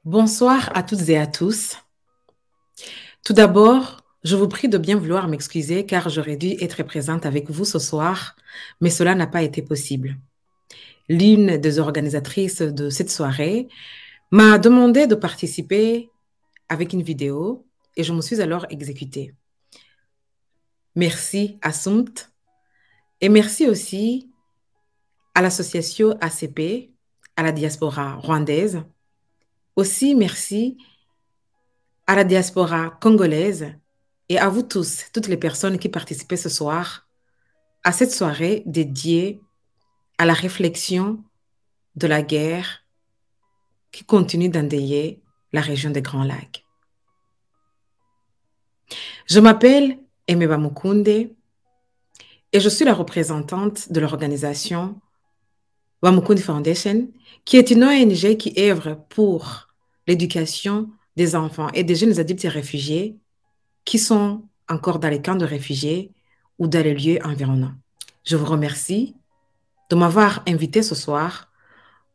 Bonsoir à toutes et à tous. Tout d'abord, je vous prie de bien vouloir m'excuser car j'aurais dû être présente avec vous ce soir, mais cela n'a pas été possible. L'une des organisatrices de cette soirée m'a demandé de participer avec une vidéo et je me suis alors exécutée. Merci à Sumt et merci aussi à l'association ACP, à la diaspora rwandaise. Aussi, merci à la diaspora congolaise et à vous tous, toutes les personnes qui participaient ce soir à cette soirée dédiée à la réflexion de la guerre qui continue d'endeuiller la région des Grands Lacs. Je m'appelle Emeba Mukunde et je suis la représentante de l'organisation Wamukundi Foundation, qui est une ONG qui œuvre pour l'éducation des enfants et des jeunes adultes et réfugiés qui sont encore dans les camps de réfugiés ou dans les lieux environnants. Je vous remercie de m'avoir invité ce soir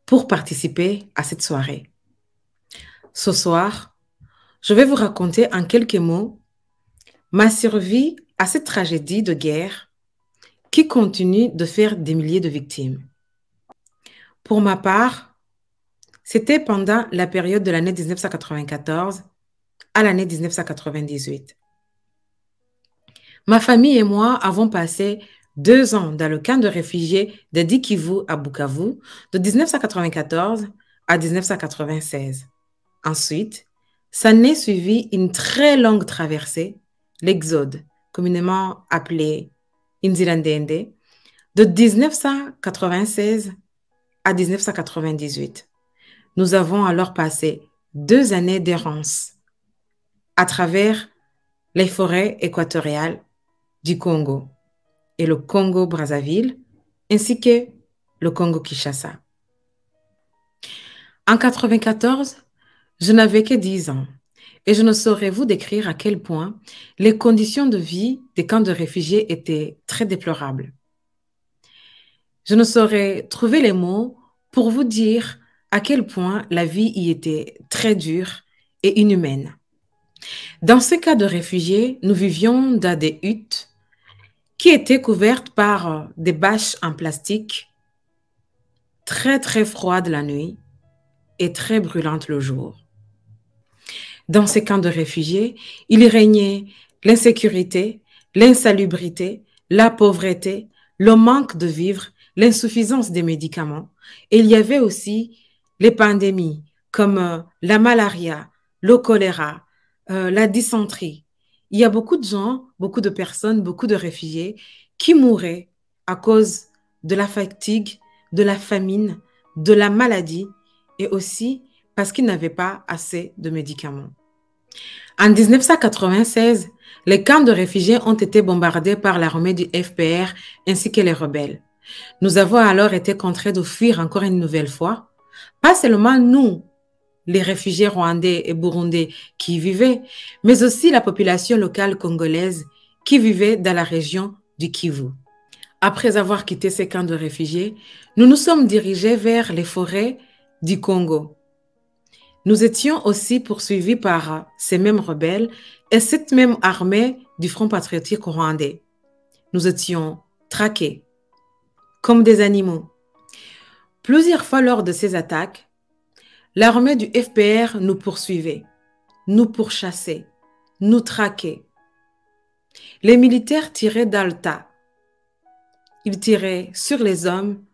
pour participer à cette soirée. Ce soir, je vais vous raconter en quelques mots ma survie à cette tragédie de guerre qui continue de faire des milliers de victimes. Pour ma part, c'était pendant la période de l'année 1994 à l'année 1998. Ma famille et moi avons passé 2 ans dans le camp de réfugiés de Dikivu à Bukavu de 1994 à 1996. Ensuite, s'en est suivi une très longue traversée, l'exode, communément appelé Inzilandende, de 1996 à 1998. Nous avons alors passé 2 années d'errance à travers les forêts équatoriales du Congo et le Congo-Brazzaville, ainsi que le Congo-Kinshasa. En 1994, je n'avais que 10 ans et je ne saurais vous décrire à quel point les conditions de vie des camps de réfugiés étaient très déplorables. Je ne saurais trouver les mots pour vous dire à quel point la vie y était très dure et inhumaine. Dans ce cas de réfugiés, nous vivions dans des huttes qui étaient couvertes par des bâches en plastique, très très froides la nuit et très brûlantes le jour. Dans ces camps de réfugiés, il régnait l'insécurité, l'insalubrité, la pauvreté, le manque de vivres, l'insuffisance des médicaments. Et il y avait aussi les pandémies comme la malaria, le choléra, la dysenterie. Il y a beaucoup de gens, beaucoup de personnes, beaucoup de réfugiés qui mouraient à cause de la fatigue, de la famine, de la maladie et aussi parce qu'ils n'avaient pas assez de médicaments. En 1996, les camps de réfugiés ont été bombardés par l'armée du FPR ainsi que les rebelles. Nous avons alors été contraints de fuir encore une nouvelle fois. Pas seulement nous, les réfugiés rwandais et burundais qui y vivaient, mais aussi la population locale congolaise qui vivait dans la région du Kivu. Après avoir quitté ces camps de réfugiés, nous nous sommes dirigés vers les forêts du Congo. Nous étions aussi poursuivis par ces mêmes rebelles et cette même armée du Front patriotique rwandais. Nous étions traqués comme des animaux. Plusieurs fois lors de ces attaques, l'armée du FPR nous poursuivait, nous pourchassait, nous traquait. Les militaires tiraient dans le tas. Ils tiraient sur les hommes,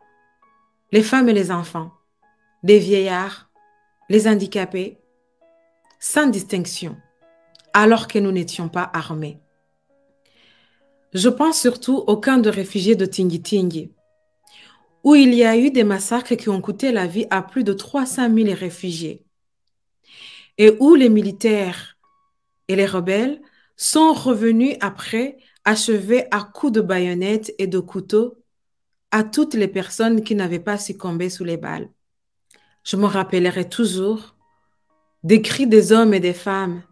les femmes et les enfants, les vieillards, les handicapés, sans distinction, alors que nous n'étions pas armés. Je pense surtout au camp de réfugiés de Tingi-Tingi, où il y a eu des massacres qui ont coûté la vie à plus de 300 000 réfugiés, et où les militaires et les rebelles sont revenus après achever à coups de baïonnettes et de couteaux à toutes les personnes qui n'avaient pas succombé sous les balles. Je me rappellerai toujours des cris des hommes et des femmes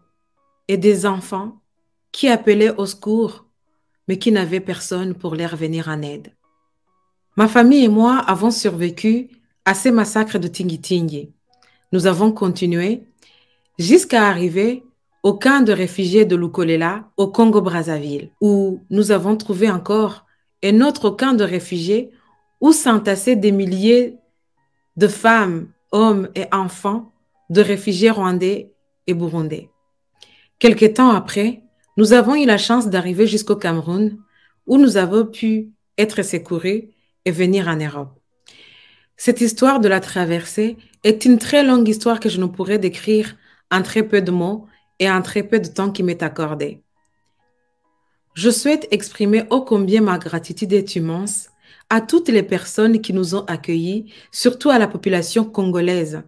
et des enfants qui appelaient au secours, mais qui n'avaient personne pour leur venir en aide. Ma famille et moi avons survécu à ces massacres de Tingi-Tingi. Nous avons continué jusqu'à arriver au camp de réfugiés de Lukolela au Congo-Brazzaville, où nous avons trouvé encore un autre camp de réfugiés où s'entassaient des milliers de femmes, hommes et enfants de réfugiés rwandais et burundais. Quelque temps après, nous avons eu la chance d'arriver jusqu'au Cameroun, où nous avons pu être secourus et venir en Europe. Cette histoire de la traversée est une très longue histoire que je ne pourrais décrire en très peu de mots et en très peu de temps qui m'est accordé. Je souhaite exprimer ô combien ma gratitude est immense à toutes les personnes qui nous ont accueillis, surtout à la population congolaise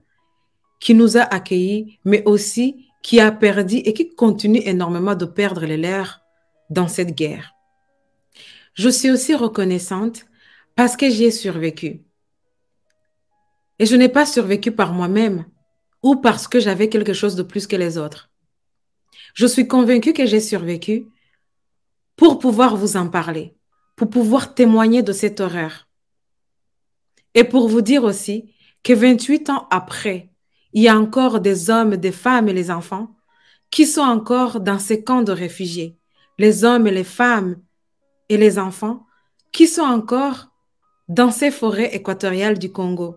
qui nous a accueillis, mais aussi qui a perdu et qui continue énormément de perdre les leurs dans cette guerre. Je suis aussi reconnaissante parce que j'y ai survécu. Et je n'ai pas survécu par moi-même ou parce que j'avais quelque chose de plus que les autres. Je suis convaincue que j'ai survécu pour pouvoir vous en parler, pour pouvoir témoigner de cette horreur. Et pour vous dire aussi que 28 ans après, il y a encore des hommes, des femmes et les enfants qui sont encore dans ces camps de réfugiés, les hommes et les femmes et les enfants qui sont encore dans ces forêts équatoriales du Congo,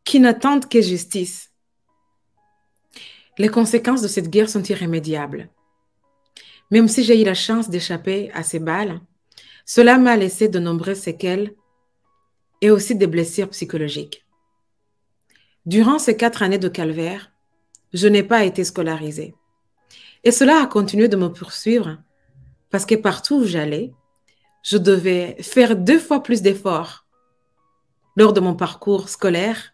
qui n'attendent que justice. Les conséquences de cette guerre sont irrémédiables. Même si j'ai eu la chance d'échapper à ces balles, cela m'a laissé de nombreuses séquelles et aussi des blessures psychologiques. Durant ces 4 années de calvaire, je n'ai pas été scolarisée. Et cela a continué de me poursuivre parce que partout où j'allais, je devais faire 2 fois plus d'efforts lors de mon parcours scolaire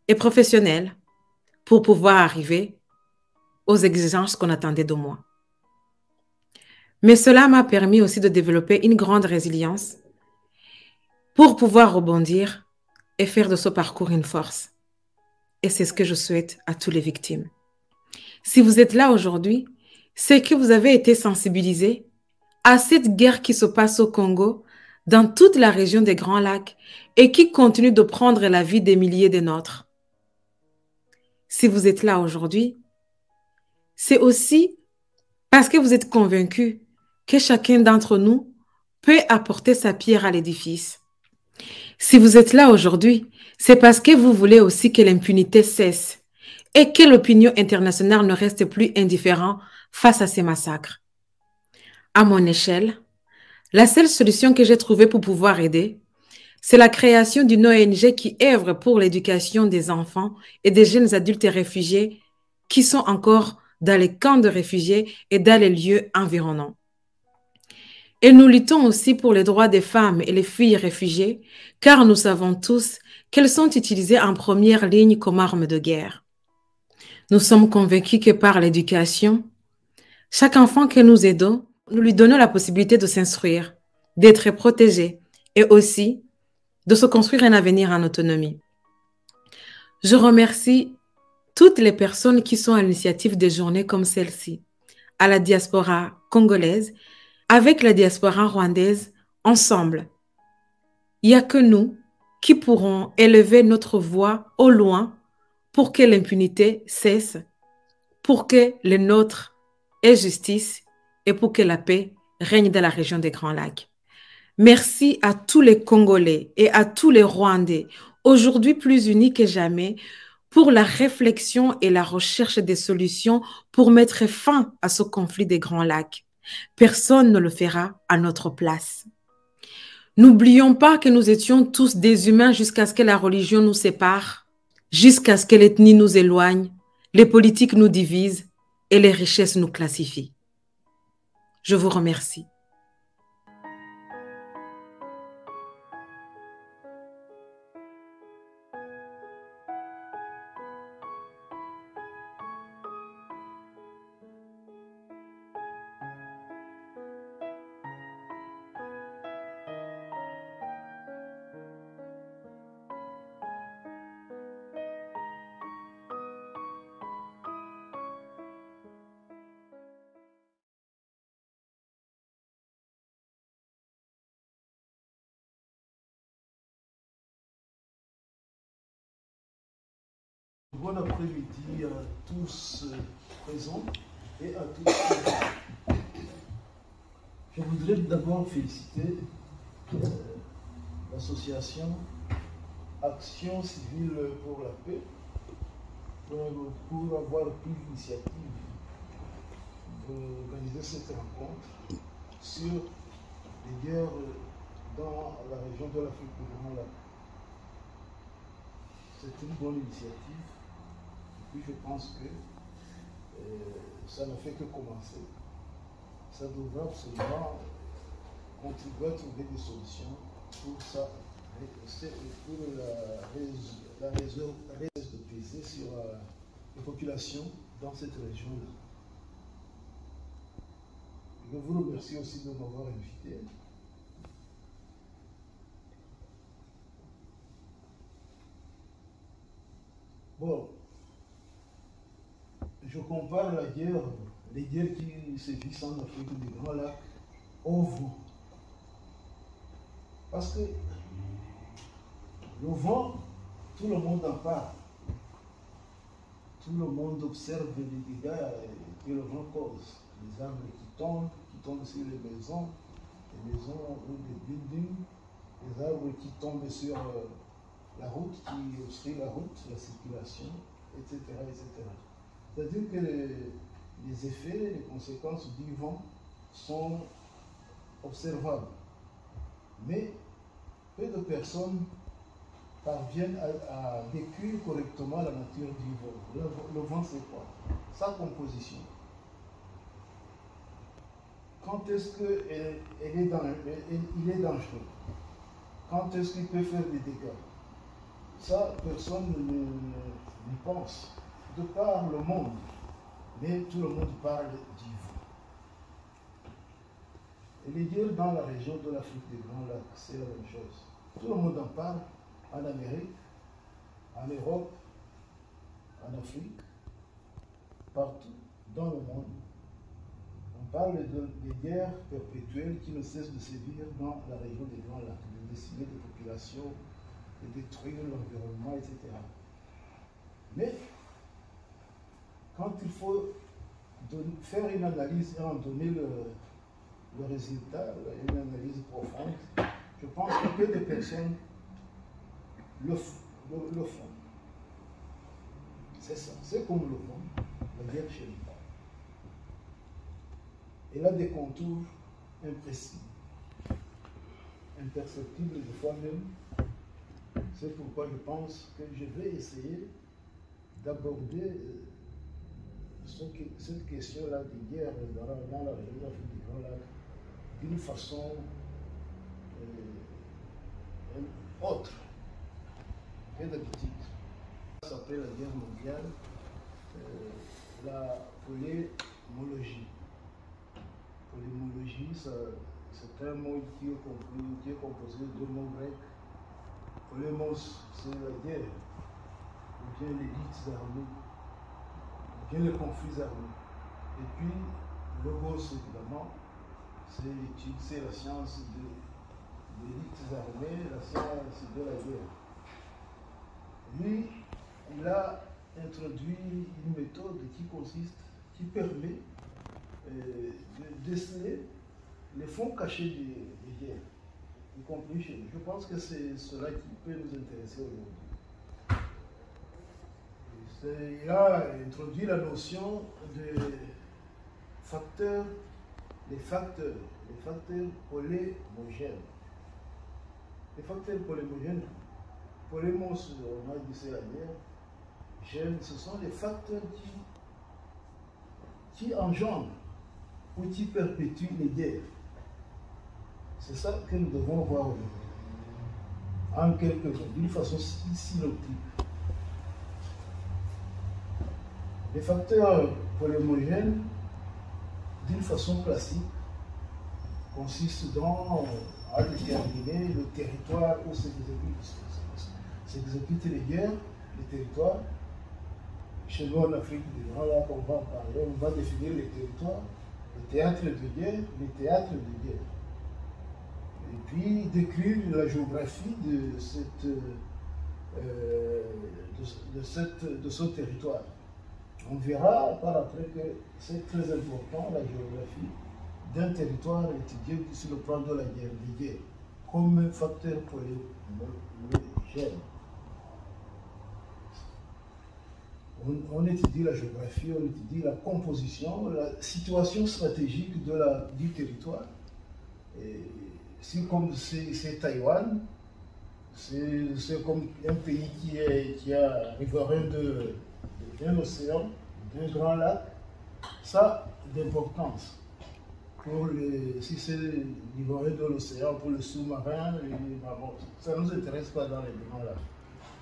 et professionnel pour pouvoir arriver aux exigences qu'on attendait de moi. Mais cela m'a permis aussi de développer une grande résilience pour pouvoir rebondir et faire de ce parcours une force. Et c'est ce que je souhaite à toutes les victimes. Si vous êtes là aujourd'hui, c'est que vous avez été sensibilisés à cette guerre qui se passe au Congo, dans toute la région des Grands Lacs et qui continue de prendre la vie des milliers de nôtres. Si vous êtes là aujourd'hui, c'est aussi parce que vous êtes convaincus que chacun d'entre nous peut apporter sa pierre à l'édifice. Si vous êtes là aujourd'hui, c'est parce que vous voulez aussi que l'impunité cesse et que l'opinion internationale ne reste plus indifférente face à ces massacres. À mon échelle, la seule solution que j'ai trouvée pour pouvoir aider, c'est la création d'une ONG qui œuvre pour l'éducation des enfants et des jeunes adultes réfugiés qui sont encore dans les camps de réfugiés et dans les lieux environnants. Et nous luttons aussi pour les droits des femmes et les filles réfugiées, car nous savons tous qu'elles sont utilisées en première ligne comme armes de guerre. Nous sommes convaincus que par l'éducation, chaque enfant que nous aidons, nous lui donnons la possibilité de s'instruire, d'être protégé et aussi de se construire un avenir en autonomie. Je remercie toutes les personnes qui sont à l'initiative des journées comme celle-ci, à la diaspora congolaise, avec la diaspora rwandaise, ensemble. Il n'y a que nous qui pourrons élever notre voix au loin pour que l'impunité cesse, pour que les nôtres aient justice et pour que la paix règne dans la région des Grands Lacs. Merci à tous les Congolais et à tous les Rwandais, aujourd'hui plus unis que jamais, pour la réflexion et la recherche des solutions pour mettre fin à ce conflit des Grands Lacs. Personne ne le fera à notre place. N'oublions pas que nous étions tous des humains jusqu'à ce que la religion nous sépare, jusqu'à ce que l'ethnie nous éloigne, les politiques nous divisent et les richesses nous classifient. Je vous remercie. Bon après-midi à tous présents et à tous. Je voudrais d'abord féliciter l'association Action civile pour la paix pour avoir pris l'initiative d'organiser cette rencontre sur les guerres dans la région de l'Afrique du Grand Lac. C'est une bonne initiative. Et puis je pense que ça ne fait que commencer. Ça devra absolument contribuer à trouver des solutions pour ça, pour la raison de peser sur les populations dans cette région-là. Je vous remercie aussi de m'avoir invité. Bon, je compare les guerres qui sévissent en Afrique du Grand Lac au vent. Parce que le vent, tout le monde en parle. Tout le monde observe les dégâts que le vent cause. Les arbres qui tombent sur les maisons ou des buildings, les arbres qui tombent sur la route, qui obstruent la route, la circulation, etc. etc. C'est-à-dire que les effets, les conséquences du vent sont observables. Mais peu de personnes parviennent à décrire correctement la nature du vent. Le vent, c'est quoi? Sa composition. Quand est-ce qu'il est dangereux? Quand est-ce qu'il peut faire des dégâts? Ça, personne n'y pense. De par le monde, mais tout le monde parle du vent. Et les guerres dans la région de l'Afrique du Grand Lac, c'est la même chose. Tout le monde en parle, en Amérique, en Europe, en Afrique, partout dans le monde. On parle des guerres perpétuelles qui ne cessent de sévir dans la région des Grands Lacs, de décimer des populations, de détruire l'environnement, etc. Mais, quand il faut faire une analyse et en donner le résultat, une analyse profonde, je pense que peu de personnes le font. C'est ça, c'est comme le vent, la guerre chez nous. Elle a des contours imprécis, imperceptibles de fois même. C'est pourquoi je pense que je vais essayer d'aborder cette question-là des guerres dans la région de l'Afrique du Grand Lac d'une façon autre que d'habitude. Après la guerre mondiale, la polémologie. Polémologie, c'est un mot qui est composé de deux mots grecs. Polémos, c'est la guerre, ou bien les luttes armées, ou bien les conflits armés. Et puis, logos, évidemment, c'est l'étude, c'est la science des luttes armées, la science de la guerre. Lui, il a introduit une méthode qui permet de déceler les fonds cachés des guerres, y compris chez nous. Je pense que c'est cela qui peut nous intéresser aujourd'hui. Il a introduit la notion de facteurs, les facteurs polémogènes. Les facteurs polémogènes, polémos, on a dit c'est la guerre, gènes, ce sont les facteurs qui engendrent ou qui perpétuent les guerres. C'est ça que nous devons voir aujourd'hui. En quelque sorte, d'une façon synoptique. Les facteurs polémogènes, d'une façon classique, consistent à déterminer le territoire où s'exécutent les guerres, les territoires. Chez nous en Afrique du Grand Lac, on va en parler, on va définir les territoires, les théâtres de guerre, les théâtres de guerre. Et puis décrire la géographie de de ce territoire. On verra par après que c'est très important, la géographie d'un territoire étudié sur le plan de la guerre, des guerres, comme facteur pour le gène. On étudie la géographie, on étudie la composition, la situation stratégique du territoire. Si comme c'est Taïwan, c'est comme un pays qui a riverain d'un océan, d'un grand lac, ça d'importance. Si c'est riverain de l'océan, pour le sous-marin, ça ne nous intéresse pas dans les grands lacs.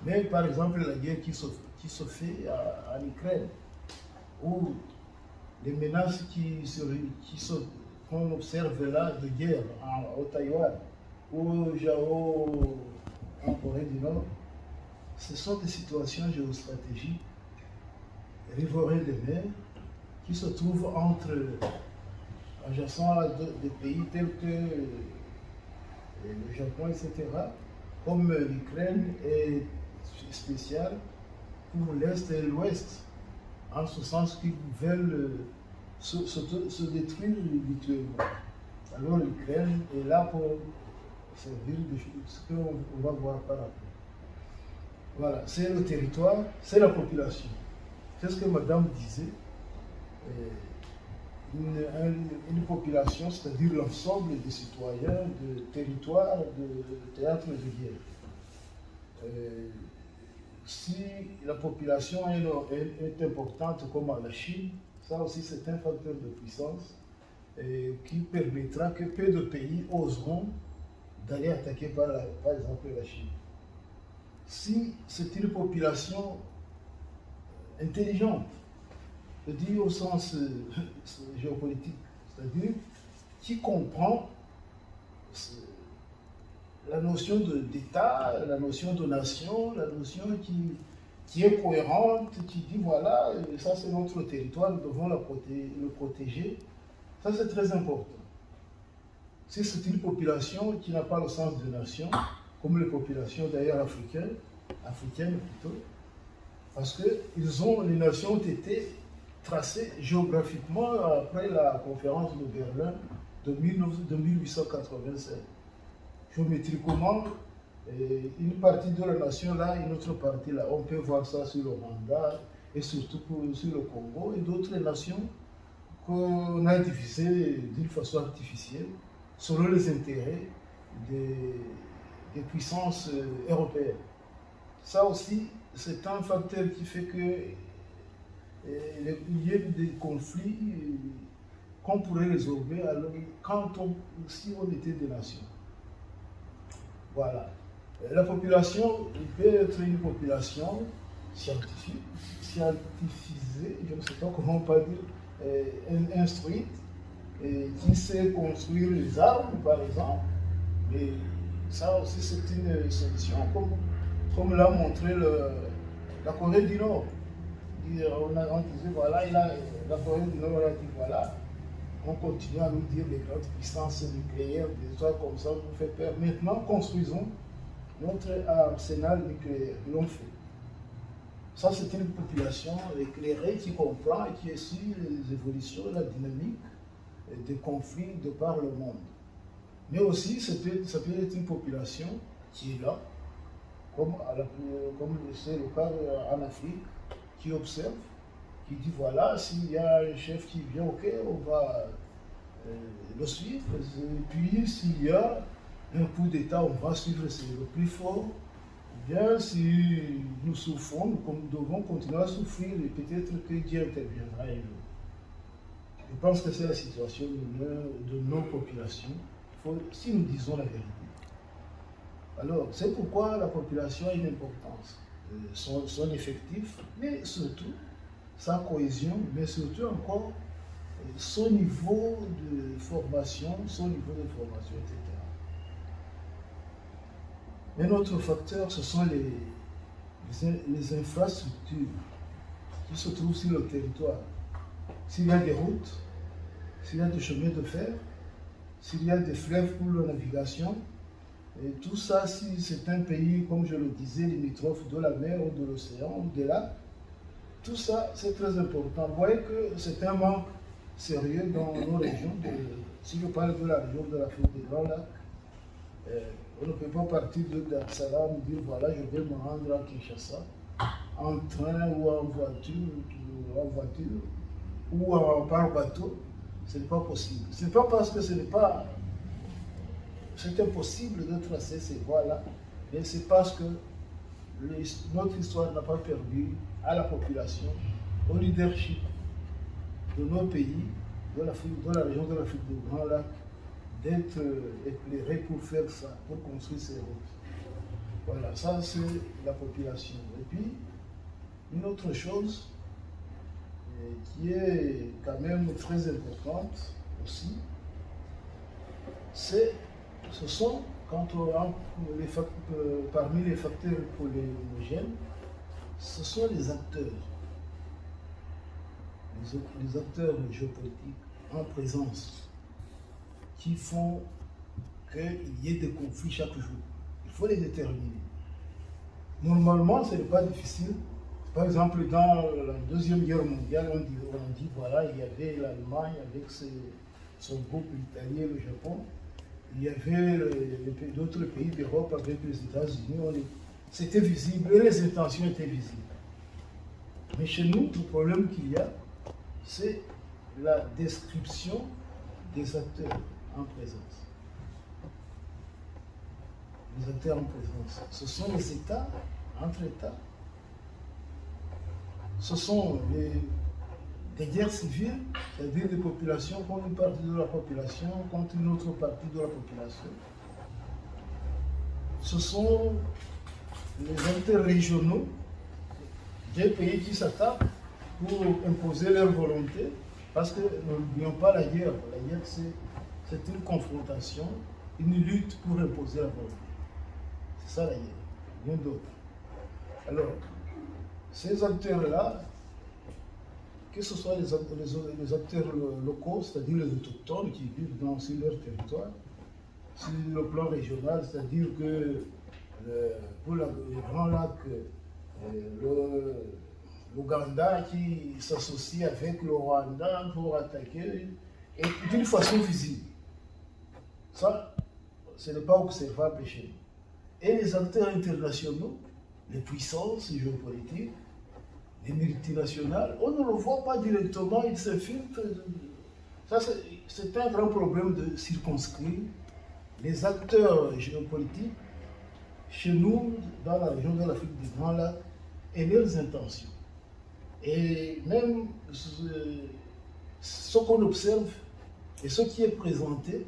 Mais par exemple, la guerre qui se fait en Ukraine, ou les menaces qu'on observe là de guerre au Taïwan, ou en Corée du Nord, ce sont des situations géostratégiques, riverains des mers, qui se trouvent adjacents à des pays tels que le Japon, etc., comme l'Ukraine est spéciale pour l'Est et l'Ouest, en ce sens qu'ils veulent se détruire mutuellement. Alors l'Ukraine est là pour servir de ce qu'on va voir par après. Voilà, c'est le territoire, c'est la population. C'est ce que madame disait. Une population, c'est-à-dire l'ensemble des citoyens, de territoires, de théâtres de guerre. Si la population est importante comme à la Chine, ça aussi c'est un facteur de puissance qui permettra que peu de pays oseront d'aller attaquer par exemple la Chine. Si c'est une population intelligente, je dis au sens géopolitique, c'est-à-dire qui comprend la notion d'État, la notion de nation, la notion qui est cohérente, qui dit voilà, ça c'est notre territoire, nous devons le protéger. Ça c'est très important. Si c'est une population qui n'a pas le sens de nation, comme les populations d'ailleurs africaines plutôt, parce que les nations ont été tracées géographiquement après la conférence de Berlin de 1887. Géométriquement, une partie de la nation là, une autre partie là. On peut voir ça sur le Rwanda et surtout sur le Congo et d'autres nations qu'on a divisées d'une façon artificielle selon les intérêts des puissances européennes. Ça aussi, c'est un facteur qui fait que il y a des conflits qu'on pourrait résolver si on était des nations. Voilà. La population peut être une population scientifique, scientifisée, je ne sais pas comment on peut dire, instruite, qui sait construire les armes, par exemple. Mais ça aussi, c'est une solution, comme l'a montré la Corée du Nord. On disait, voilà, la Corée du Nord a dit, voilà, on continue à nous dire les grandes puissances nucléaires, des trucs comme ça, nous fait peur. Maintenant, construisons notre arsenal nucléaire. Ils l'ont fait. Ça, c'est une population éclairée qui comprend et qui suit les évolutions, la dynamique des conflits de par le monde. Mais aussi, ça peut être une population qui est là, comme c'est le cas en Afrique, qui observe, qui dit voilà, s'il y a un chef qui vient, ok, on va le suivre. Et puis, s'il y a un coup d'État, on va suivre le plus fort. Bien, si nous souffrons, nous devons continuer à souffrir et peut-être que Dieu interviendra un jour. Je pense que c'est la situation de nos populations, si nous disons la vérité. Alors, c'est pourquoi la population a une importance. Son effectif, mais surtout sa cohésion, mais surtout encore son niveau de formation, etc. Mais notre facteur, ce sont les infrastructures qui se trouvent sur le territoire. S'il y a des routes, s'il y a des chemins de fer, s'il y a des fleuves pour la navigation, Et tout ça, si c'est un pays, comme je le disais, limitrophe de la mer ou de l'océan ou de là, tout ça, c'est très important. Vous voyez que c'est un manque sérieux dans nos régions. Si je parle de la région de l'Afrique des Grands Lacs, on ne peut pas partir de Dar es Salaam et dire voilà, je vais me rendre à Kinshasa en train ou en voiture ou par bateau. Ce n'est pas possible. Ce n'est pas parce que c'est impossible de tracer ces voies-là, mais c'est parce que notre histoire n'a pas permis à la population, au leadership de nos pays, de la région de l'Afrique du Grand Lac, d'être éclairés pour faire ça, pour construire ces routes. Voilà, ça c'est la population. Et puis, une autre chose qui est quand même très importante aussi, ce sont, parmi les facteurs polynégènes, ce sont les acteurs. Les acteurs géopolitiques en présence qui font qu'il y ait des conflits chaque jour. Il faut les déterminer. Normalement, ce n'est pas difficile. Par exemple, dans la Deuxième Guerre mondiale, on dit voilà, il y avait l'Allemagne avec son groupe italien, le Japon. Il y avait d'autres pays d'Europe avec les États-Unis. C'était visible et les intentions étaient visibles. Mais chez nous, le problème qu'il y a, c'est la description des acteurs en présence. Les acteurs en présence. Ce sont les États, entre États. Ce sont des guerres civiles, c'est-à-dire des populations contre une partie de la population, contre une autre partie de la population. Ce sont les acteurs régionaux des pays qui s'attaquent pour imposer leur volonté, parce que n'oublions pas la guerre. La guerre, c'est une confrontation, une lutte pour imposer la volonté. C'est ça la guerre, rien d'autre. Alors, ces acteurs-là, que ce soit les acteurs locaux, c'est-à-dire les autochtones qui vivent sur leur territoire, sur le plan régional, c'est-à-dire que pour le Grand Lac, l'Ouganda qui s'associe avec le Rwanda pour attaquer, et d'une façon visible. Ça, ce n'est pas observable chez nous. Et les acteurs internationaux, les puissances géopolitiques, les multinationales, on ne le voit pas directement, ils s'infiltrent. Ça, c'est un grand problème de circonscrire les acteurs géopolitiques chez nous, dans la région de l'Afrique du Grand Lac, et leurs intentions. Et même ce qu'on observe et ce qui est présenté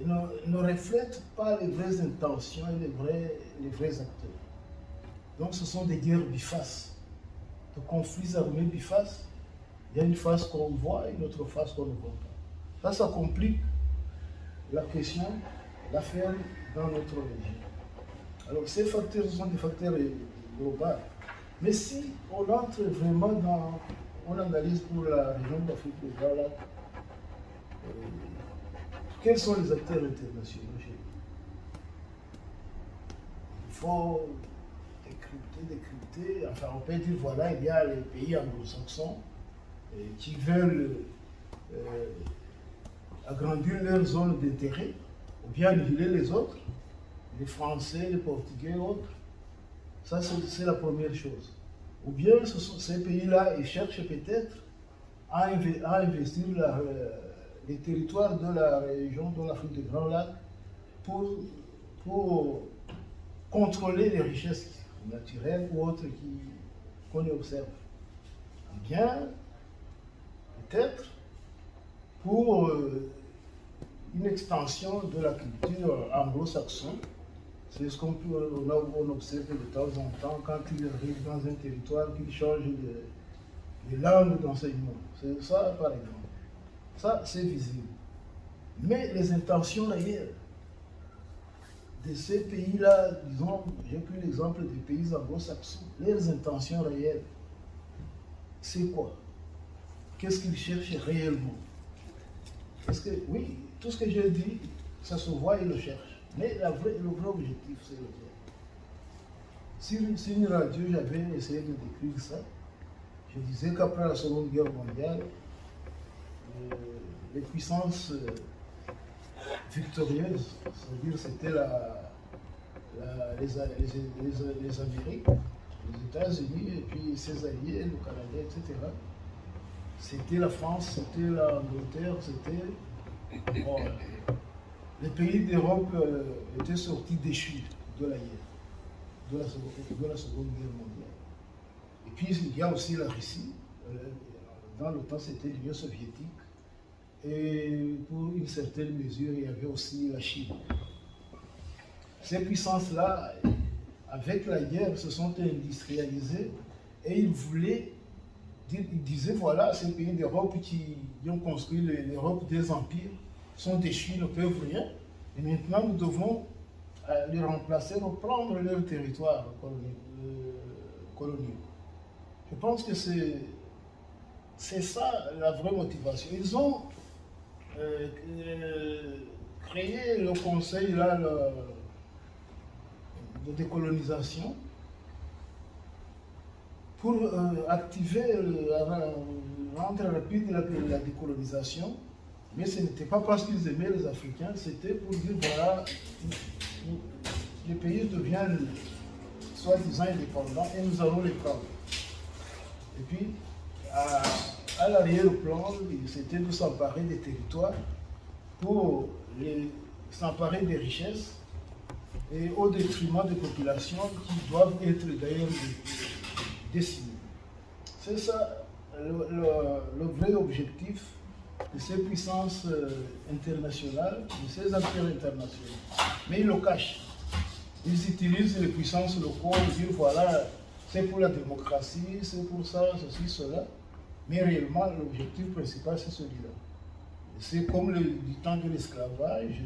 ne reflète pas les vraies intentions et les vrais acteurs. Donc ce sont des guerres bifaces, de conflits armés bifaces. Il y a une face qu'on voit et une autre face qu'on ne voit pas. Ça complique la question, l'affaire dans notre région. Alors ces facteurs sont des facteurs globaux. Mais si on entre vraiment on analyse pour la région d'Afrique du Grand Lac, quels sont les acteurs internationaux chez nous? Il faut décrypter, enfin on peut dire voilà, il y a les pays anglo-saxons qui veulent agrandir leur zone d'intérêt, ou bien annihiler les autres, les Français, les Portugais et autres. Ça, c'est la première chose. Ou bien ces pays-là, ils cherchent peut-être à investir les territoires de la région de l'Afrique du Grand Lac pour contrôler les richesses naturelles ou autres qu'on observe. Ou bien, peut-être, pour une extension de la culture anglo-saxonne. C'est ce qu'on observe de temps en temps quand ils arrivent dans un territoire, qu'ils changent de langue d'enseignement. C'est ça, par exemple. Ça, c'est visible. Mais les intentions réelles de ces pays-là, disons, j'ai pris l'exemple des pays anglo-saxons, leurs intentions réelles, c'est quoi? Qu'est-ce qu'ils cherchent réellement? Parce que, oui, tout ce que j'ai dit, ça se voit et le cherche. Mais le vrai objectif, c'est le bien. Si une radio, j'avais essayé de décrire ça, je disais qu'après la Seconde Guerre mondiale, les puissances victorieuses, c'est-à-dire c'était les Amériques, les États-Unis, et puis ses alliés, le Canada, etc. C'était la France, c'était l'Angleterre, c'était... Bon, les pays d'Europe étaient sortis déchus de la guerre, de la Seconde Guerre mondiale. Et puis il y a aussi la Russie. Dans le temps, c'était l'Union soviétique. Et pour une certaine mesure, il y avait aussi la Chine. Ces puissances-là, avec la guerre, se sont industrialisées et ils disaient, voilà, ces pays d'Europe qui ont construit l'Europe des empires sont déchus, ne peuvent rien. Et maintenant, nous devons les remplacer, reprendre leur territoire colonial. Je pense que c'est ça la vraie motivation. Ils ont créé le conseil là, de décolonisation pour activer, rendre rapide la décolonisation. Mais ce n'était pas parce qu'ils aimaient les Africains, c'était pour dire voilà, les pays deviennent soi-disant indépendants et nous allons les prendre. Et puis, à l'arrière-plan, c'était de s'emparer des territoires pour s'emparer des richesses et au détriment des populations qui doivent être d'ailleurs décimées. C'est ça le vrai objectif de ces puissances internationales, de ces acteurs internationaux. Mais ils le cachent. Ils utilisent les puissances locales pour dire voilà, c'est pour la démocratie, c'est pour ça, ceci, cela. Mais réellement, l'objectif principal, c'est celui-là. C'est comme du temps de l'esclavage,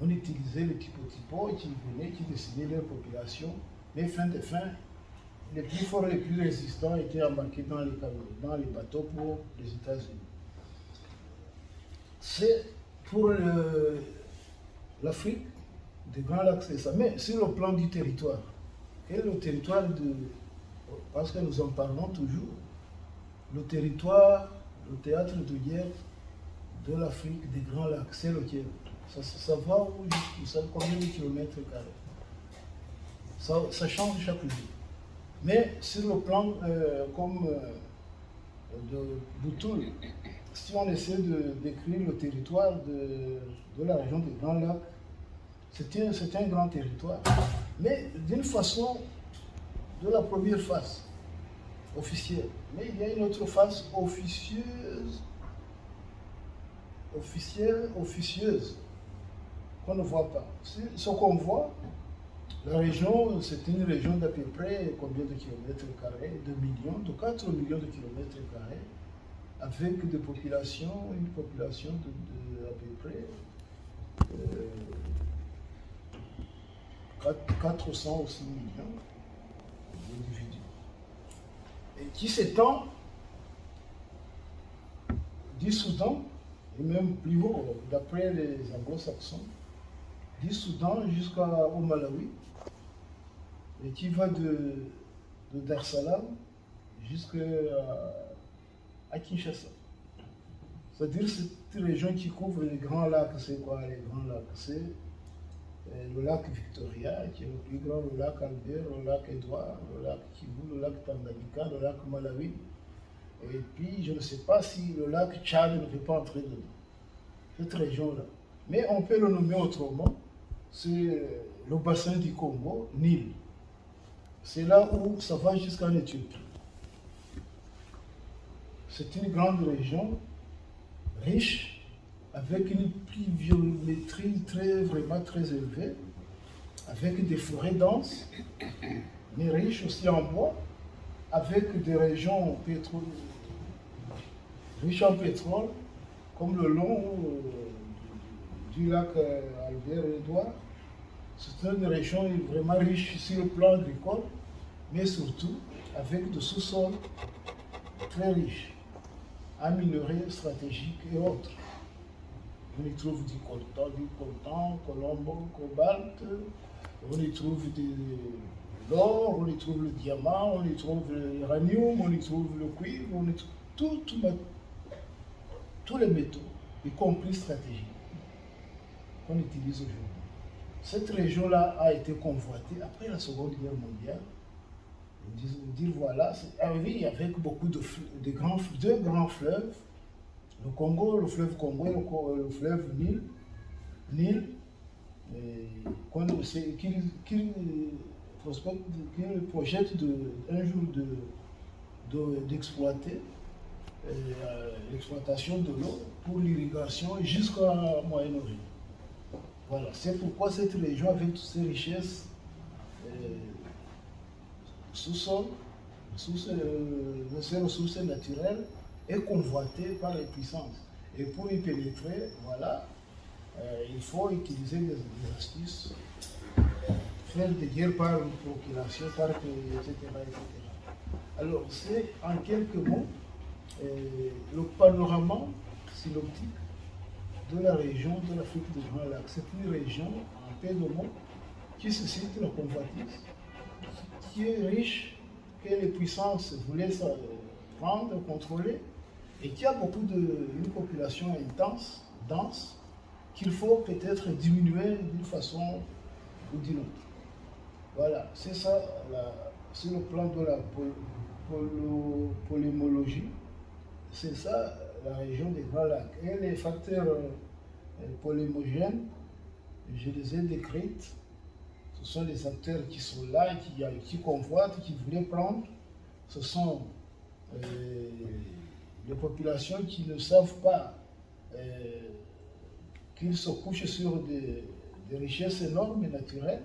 on utilisait les typos qui venaient, qui décidaient leur population, mais fin de fin, les plus forts, les plus résistants étaient embarqués dans les bateaux pour les États-Unis. C'est pour l'Afrique des Grands Lacs, c'est ça. Mais sur le plan du territoire, quel est le territoire parce que nous en parlons toujours, le territoire, le théâtre de guerre de l'Afrique des Grands Lacs, c'est lequel? Ça va où? Ça combien de kilomètres carrés? Ça change chaque jour. Mais sur le plan comme de Boutoul, si on essaie de décrire le territoire de la région des Grands Lacs, c'est un grand territoire, mais d'une façon de la première phase officielle. Mais il y a une autre phase officieuse qu'on ne voit pas. Ce qu'on voit, la région, c'est une région d'à peu près combien de kilomètres carrés? 2 millions, de 4 millions de kilomètres carrés, avec une population de à peu près 400 ou 6 millions d'individus. Et qui s'étend du Soudan, et même plus haut, d'après les anglo-saxons, du Soudan jusqu'au Malawi, et qui va de Dar es Salaam jusqu'à Kinshasa. C'est-à-dire que c'est une région qui couvre les grands lacs. C'est quoi les grands lacs? C'est le lac Victoria, qui est le plus grand, le lac Albert, le lac Édouard, le lac Kivu, le lac Tanganyika, le lac Malawi. Et puis, je ne sais pas si le lac Tchad ne peut pas entrer dedans, cette région-là. Mais on peut le nommer autrement. C'est le bassin du Congo, Nil. C'est là où ça va jusqu'en Éthiopie. C'est une grande région, riche, avec une pluviométrie vraiment très élevée, avec des forêts denses, mais riches aussi en bois, avec des régions riches en pétrole, comme le long du lac Albert et Édouard. C'est une région vraiment riche sur le plan agricole, mais surtout avec des sous-sols très riches, en minerais stratégiques et autres. On y trouve du coltan, colombo, cobalt, on y trouve l'or, on y trouve le diamant, on y trouve l'uranium, on y trouve le cuivre, on y trouve tous les métaux, y compris stratégiques, qu'on utilise aujourd'hui. Cette région-là a été convoitée après la Seconde Guerre mondiale. Dire voilà, c'est arrivé avec beaucoup de deux grands fleuves, le Congo, le fleuve Congo et le fleuve Nil, qui projette un jour d'exploiter l'exploitation de l'eau pour l'irrigation jusqu'à Moyen-Orient. Voilà, c'est pourquoi cette région, avec toutes ces richesses sous-sol, ces ressources naturelles, est convoitée par les puissances. Et pour y pénétrer, voilà, il faut utiliser des astuces, faire des guerres par procuration, par pays, etc., etc. Alors, c'est en quelques mots le panorama synoptique de la région de l'Afrique du Grand Lac. C'est une région, en peu de mots, qui suscite la convoitise, qui est riche, que les puissances voulaient prendre, contrôler, et qui a une population intense, dense, qu'il faut peut-être diminuer d'une façon ou d'une autre. Voilà, c'est ça, sur le plan de la polémologie, c'est ça la région des Grands Lacs. Et les facteurs polémogènes, je les ai décrits. Ce sont les acteurs qui sont là, qui convoitent, qui voulaient prendre. Ce sont les populations qui ne savent pas qu'ils se couchent sur des richesses énormes et naturelles.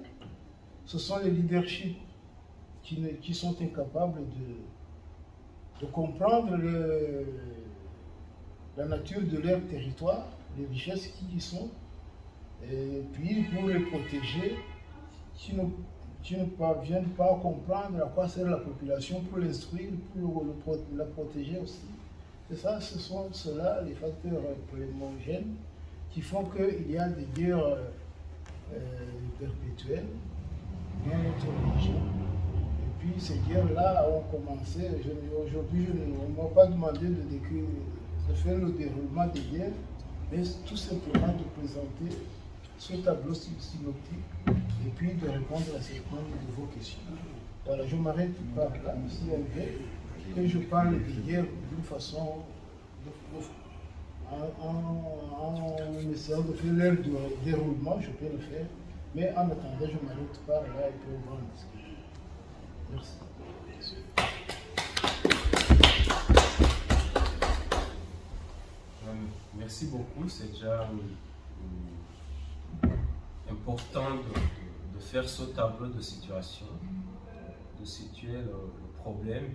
Ce sont les leaderships qui sont incapables de comprendre la nature de leur territoire, les richesses qui y sont, et puis pour les protéger, qui ne parviennent pas à comprendre à quoi sert la population, pour l'instruire, pour la protéger aussi. C'est ça, ce sont ceux-là les facteurs polémogènes qui font qu'il y a des guerres perpétuelles dans notre région. Et puis ces guerres-là ont commencé. Aujourd'hui, on ne m'a pas demandé de faire le déroulement des guerres, mais tout simplement de présenter ce tableau synoptique et puis de répondre à certaines de vos questions. Voilà, je m'arrête par là, si elle veut, que je parle des guerres d'une façon, en essayant de faire leur déroulement, je peux le faire, mais en attendant, je m'arrête par là et puis on va en discuter. Merci. Merci beaucoup, c'est déjà important de faire ce tableau de situation, de situer le problème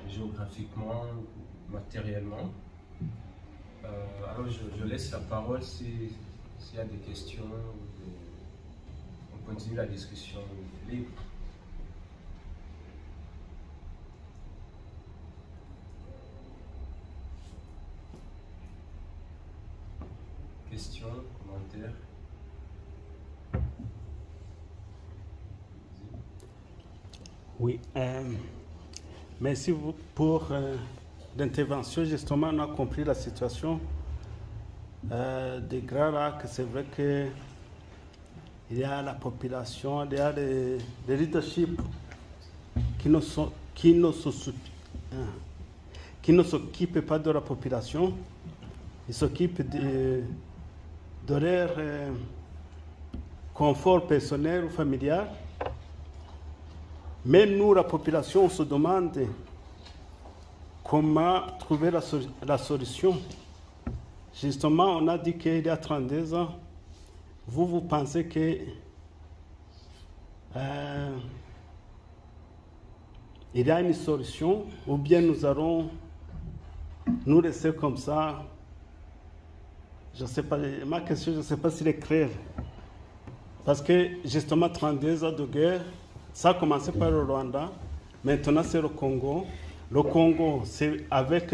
géographiquement, matériellement. Alors je laisse la parole s'il y a des questions, on continue la discussion libre. Questions, commentaires? Oui, merci pour l'intervention. Justement, on a compris la situation des Grands Lacs. C'est vrai qu'il y a la population, il y a des leaderships qui ne s'occupent pas de la population. Ils s'occupent de leur confort personnel ou familial. Mais nous, la population, on se demande comment trouver la solution. Justement, on a dit qu'il y a 32 ans, vous pensez que il y a une solution, ou bien nous allons nous laisser comme ça. Je ne sais pas, ma question, je ne sais pas s'il est clair. Parce que justement, 32 ans de guerre, ça a commencé par le Rwanda, maintenant c'est le Congo. Le Congo, c'est avec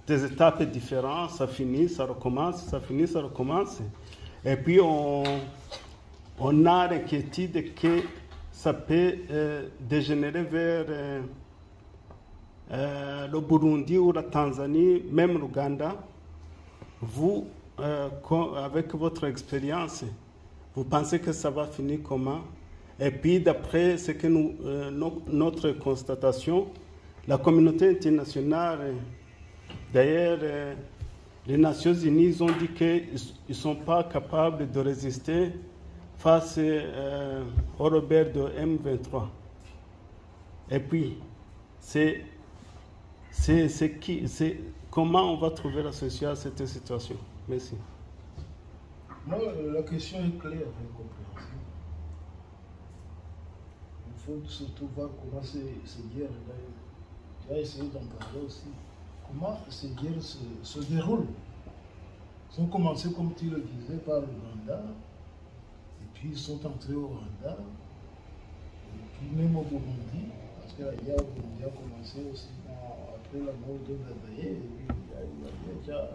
des étapes différentes, ça finit, ça recommence, ça finit, ça recommence. Et puis on a l'inquiétude que ça peut dégénérer vers le Burundi ou la Tanzanie, même l'Ouganda. Vous, avec votre expérience, vous pensez que ça va finir comment? Et puis d'après ce que notre constatation, la communauté internationale, d'ailleurs, les Nations Unies ont dit qu'ils ne sont pas capables de résister face au rebelle de M23. Et puis, comment on va trouver la solution à cette situation? Merci. Moi, la question est claire et compréhensible. Il faut surtout voir comment ces guerres, tu as essayé d'en parler aussi, comment ces guerres se déroulent. Ils ont commencé, comme tu le disais, par le Rwanda, et puis ils sont entrés au Rwanda, et puis même au Burundi, parce que la guerre au Burundi a commencé aussi après la mort de Dadaye, et puis il y a eu la guerre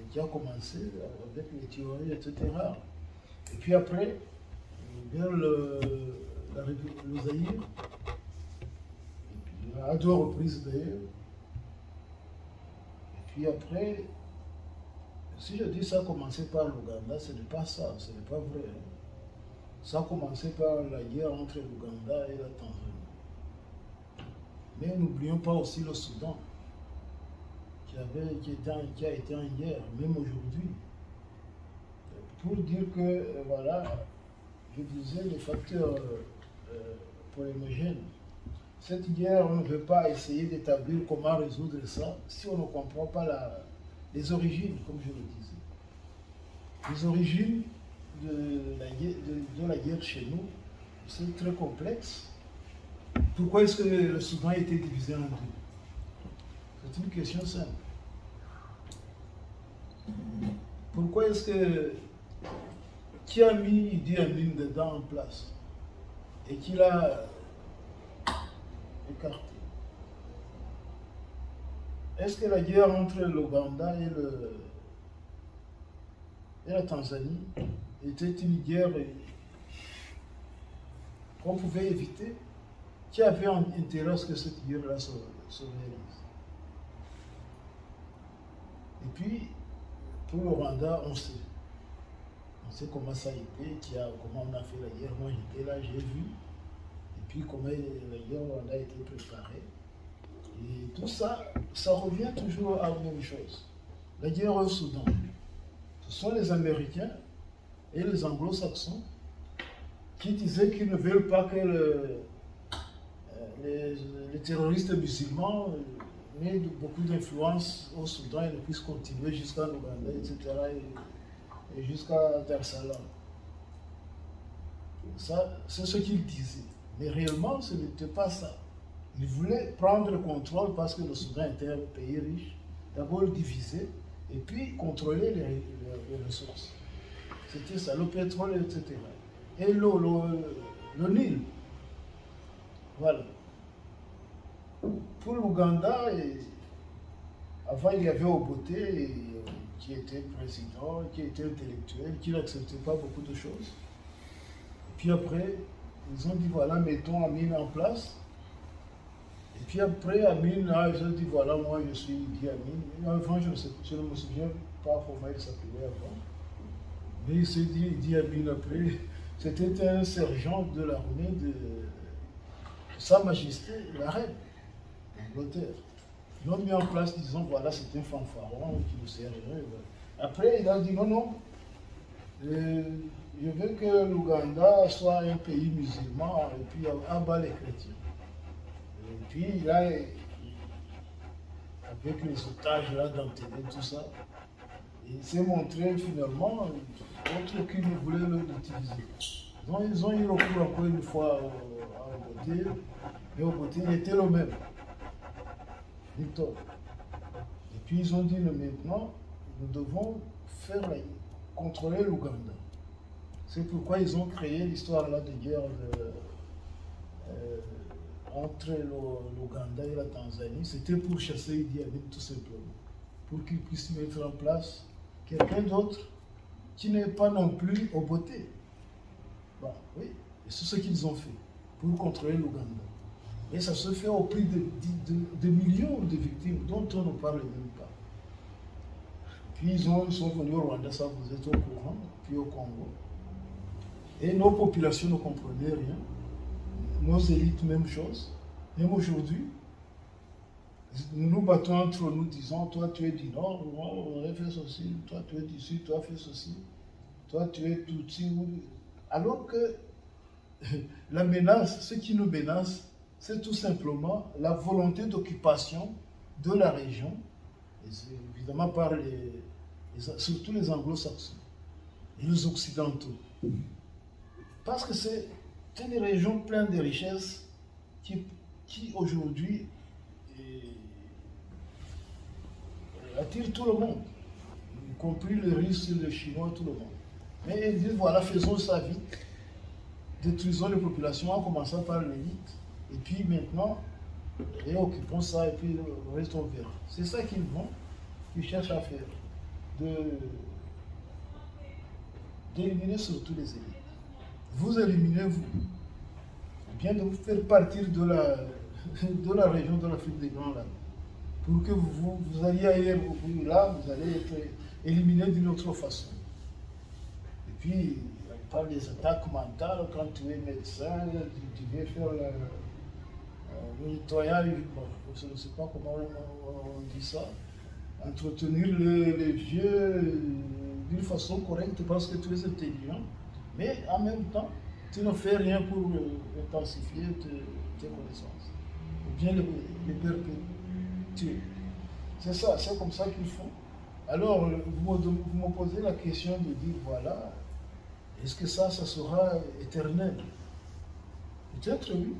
qui a commencé avec les théories, etc. Et puis après, vers le Zaïre, à 2 reprises d'ailleurs. Et puis après, si je dis ça a commencé par l'Ouganda, ce n'est pas ça, ce n'est pas vrai. Ça a commencé par la guerre entre l'Ouganda et la Tanzanie. Mais n'oublions pas aussi le Soudan, qui a été en guerre, même aujourd'hui. Pour dire que, voilà, je disais les facteurs polémogènes. Cette guerre, on ne veut pas essayer d'établir comment résoudre ça si on ne comprend pas les origines, comme je le disais. Les origines de la guerre chez nous, c'est très complexe. Pourquoi est-ce que le Soudan a été divisé en deux? C'est une question simple. Pourquoi est-ce que qui a mis Idi Amin dedans en place et qui l'a écarté? Est-ce que la guerre entre l'Ouganda et la Tanzanie était une guerre qu'on pouvait éviter? Qui avait intérêt à ce que cette guerre-là se réalise? Et puis, pour le Rwanda, on sait. On sait comment ça a été, comment on a fait la guerre. Moi, j'étais là, j'ai vu. Et puis, comment la guerre au Rwanda a été préparée. Et tout ça, ça revient toujours à la même chose. La guerre au Soudan. Ce sont les Américains et les Anglo-Saxons qui disaient qu'ils ne veulent pas que les terroristes musulmans aient beaucoup d'influence au Soudan et ne puissent continuer jusqu'à l'Ouganda, etc. et jusqu'à Dar es Salaam. Ça, c'est ce qu'ils disaient. Mais réellement, ce n'était pas ça. Ils voulaient prendre le contrôle parce que le Soudan était un pays riche, d'abord le diviser et puis contrôler les ressources. C'était ça, le pétrole, etc. Et le Nil. Voilà. Pour l'Ouganda, avant il y avait Obote qui était président, qui était intellectuel, qui n'acceptait pas beaucoup de choses. Puis après, ils ont dit voilà, mettons Amin en place. Et puis après, Amin, ils ont dit voilà, moi je suis Idi Amin. Avant, je ne me souviens pas comment il s'appelait avant. Mais il s'est dit Idi Amin après. C'était un sergent de l'armée de Sa Majesté, la reine d'Angleterre. Ils l'ont mis en place, disant voilà, c'est un fanfaron qui nous servirait. Après, il a dit non, je veux que l'Ouganda soit un pays musulman et puis abat les chrétiens. Et puis là, avec les otages là d'enterrer tout ça, il s'est montré finalement autre qui ne voulait l'utiliser. Donc ils ont eu recours encore une fois à Obote, et Obote il était le même. Victor. Et puis ils ont dit maintenant, nous devons contrôler l'Ouganda. C'est pourquoi ils ont créé l'histoire là de guerre entre l'Ouganda et la Tanzanie, c'était pour chasser Idi Amin tout simplement, pour qu'il puisse mettre en place quelqu'un d'autre qui n'est pas non plus au beauté. Bon, oui, et c'est ce qu'ils ont fait pour contrôler l'Ouganda. Et ça se fait au prix de millions de victimes dont on ne parle même pas. Puis ils sont venus au Rwanda, ça vous êtes au courant, puis au Congo. Et nos populations ne comprenaient rien. Nos élites, même chose. Même aujourd'hui, nous nous battons entre nous disant, toi tu es du Nord, moi on a fait ceci, toi tu es du Sud, toi fais ceci, toi tu es Tutsi. Alors que la menace, ce qui nous menace, c'est tout simplement la volonté d'occupation de la région, et c'est évidemment par surtout les anglo-saxons et les occidentaux. Parce que c'est une région pleine de richesses qui aujourd'hui attire tout le monde, y compris les Russes, les Chinois, tout le monde. Mais ils disent, voilà, faisons ça vite, détruisons les populations en commençant par l'élite, et puis maintenant, réoccupons ça, et puis le reste on verra. C'est ça qu'ils cherchent à faire, d'éliminer surtout les élites. Vous éliminez vous, bien de vous faire partir de la région de l'Afrique des Grands Lacs, pour que vous alliez ailleurs, là, vous allez être éliminé d'une autre façon. Et puis, on parle des attaques mentales, quand tu es médecin, tu viens faire le nettoyage, bon, je ne sais pas comment on dit ça, entretenir les vieux d'une façon correcte parce que tu es intelligent, mais en même temps, tu ne fais rien pour intensifier tes connaissances, ou bien les perpétuer. C'est ça, c'est comme ça qu'ils font. Alors, vous me posez la question de dire, voilà, est-ce que ça sera éternel? Peut-être oui.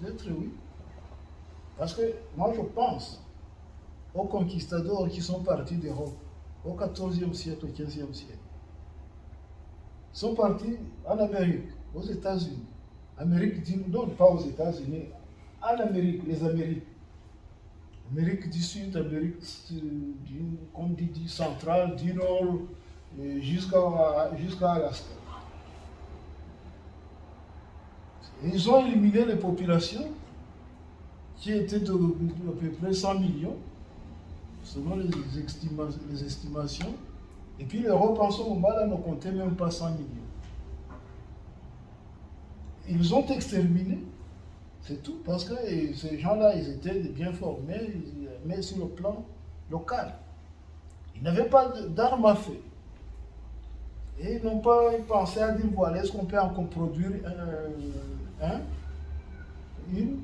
Peut-être oui. Parce que moi, je pense aux conquistadors qui sont partis d'Europe au XIVe siècle, au XVe siècle. Ils sont partis en Amérique, aux États-Unis. Amérique dit non, pas aux États-Unis, en Amérique, les Amériques. Amérique du Sud, Amérique comme dit centrale, du Nord, jusqu'à Alaska. Ils ont éliminé les populations qui étaient de à peu près 100 millions, selon les estimations. Et puis l'Europe en ce moment-là ne comptait même pas 100 millions. Ils ont exterminé, c'est tout, parce que ces gens-là, ils étaient bien formés, mais sur le plan local. Ils n'avaient pas d'armes à feu. Et ils n'ont pas pensé à dire, voilà, est-ce qu'on peut encore produire une,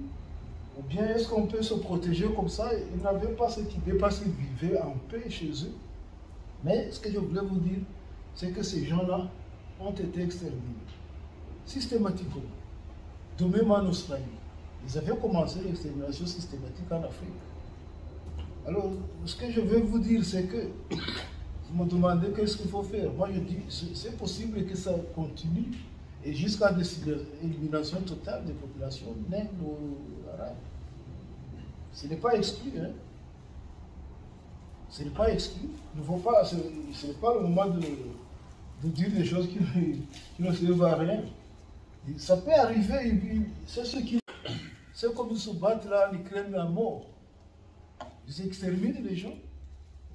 ou bien est-ce qu'on peut se protéger comme ça? Ils n'avaient pas cette idée parce qu'ils vivaient en paix chez eux. Mais ce que je voulais vous dire, c'est que ces gens-là ont été exterminés, systématiquement. De même en Australie. Ils avaient commencé l'extermination systématique en Afrique. Alors, ce que je veux vous dire, c'est que vous me demandez qu'est-ce qu'il faut faire. Moi, je dis, c'est possible que ça continue et jusqu'à l'élimination totale des populations, même aux Arabes. Ce n'est pas exclu, hein. Ce n'est pas exclu. Ce n'est pas le moment de dire des choses qui ne servent à rien. Et ça peut arriver, c'est comme ils se battent là, ils craignent la mort. Ils exterminent les gens.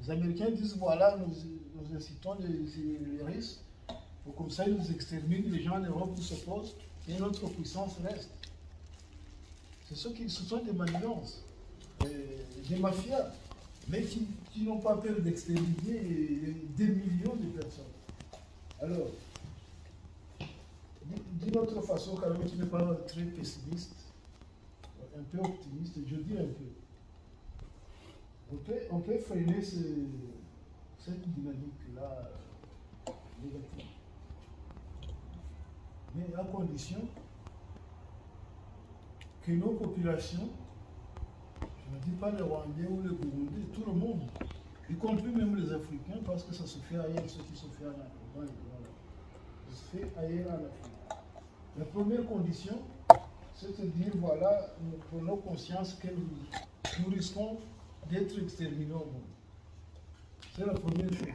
Les Américains disent voilà, nous incitons les Russes, pour comme ça ils nous exterminent, les gens en Europe nous s'opposent et notre puissance reste. Ce sont des manigances, des mafias, mais qui n'ont pas peur d'exterminer des millions de personnes. Alors, d'une autre façon, quand même, qui n'est pas très pessimiste, un peu optimiste, je dis un peu. On peut freiner cette dynamique-là négative. Mais à condition que nos populations, je ne dis pas les Rwandais ou les Burundais, tout le monde, y compris même les Africains, parce que ça se fait ailleurs, ce qui se fait en Afrique. Ça se fait ailleurs en Afrique. La première condition, c'est de dire, voilà, nous prenons conscience que nous risquons d'être exterminés au monde. C'est la première chose.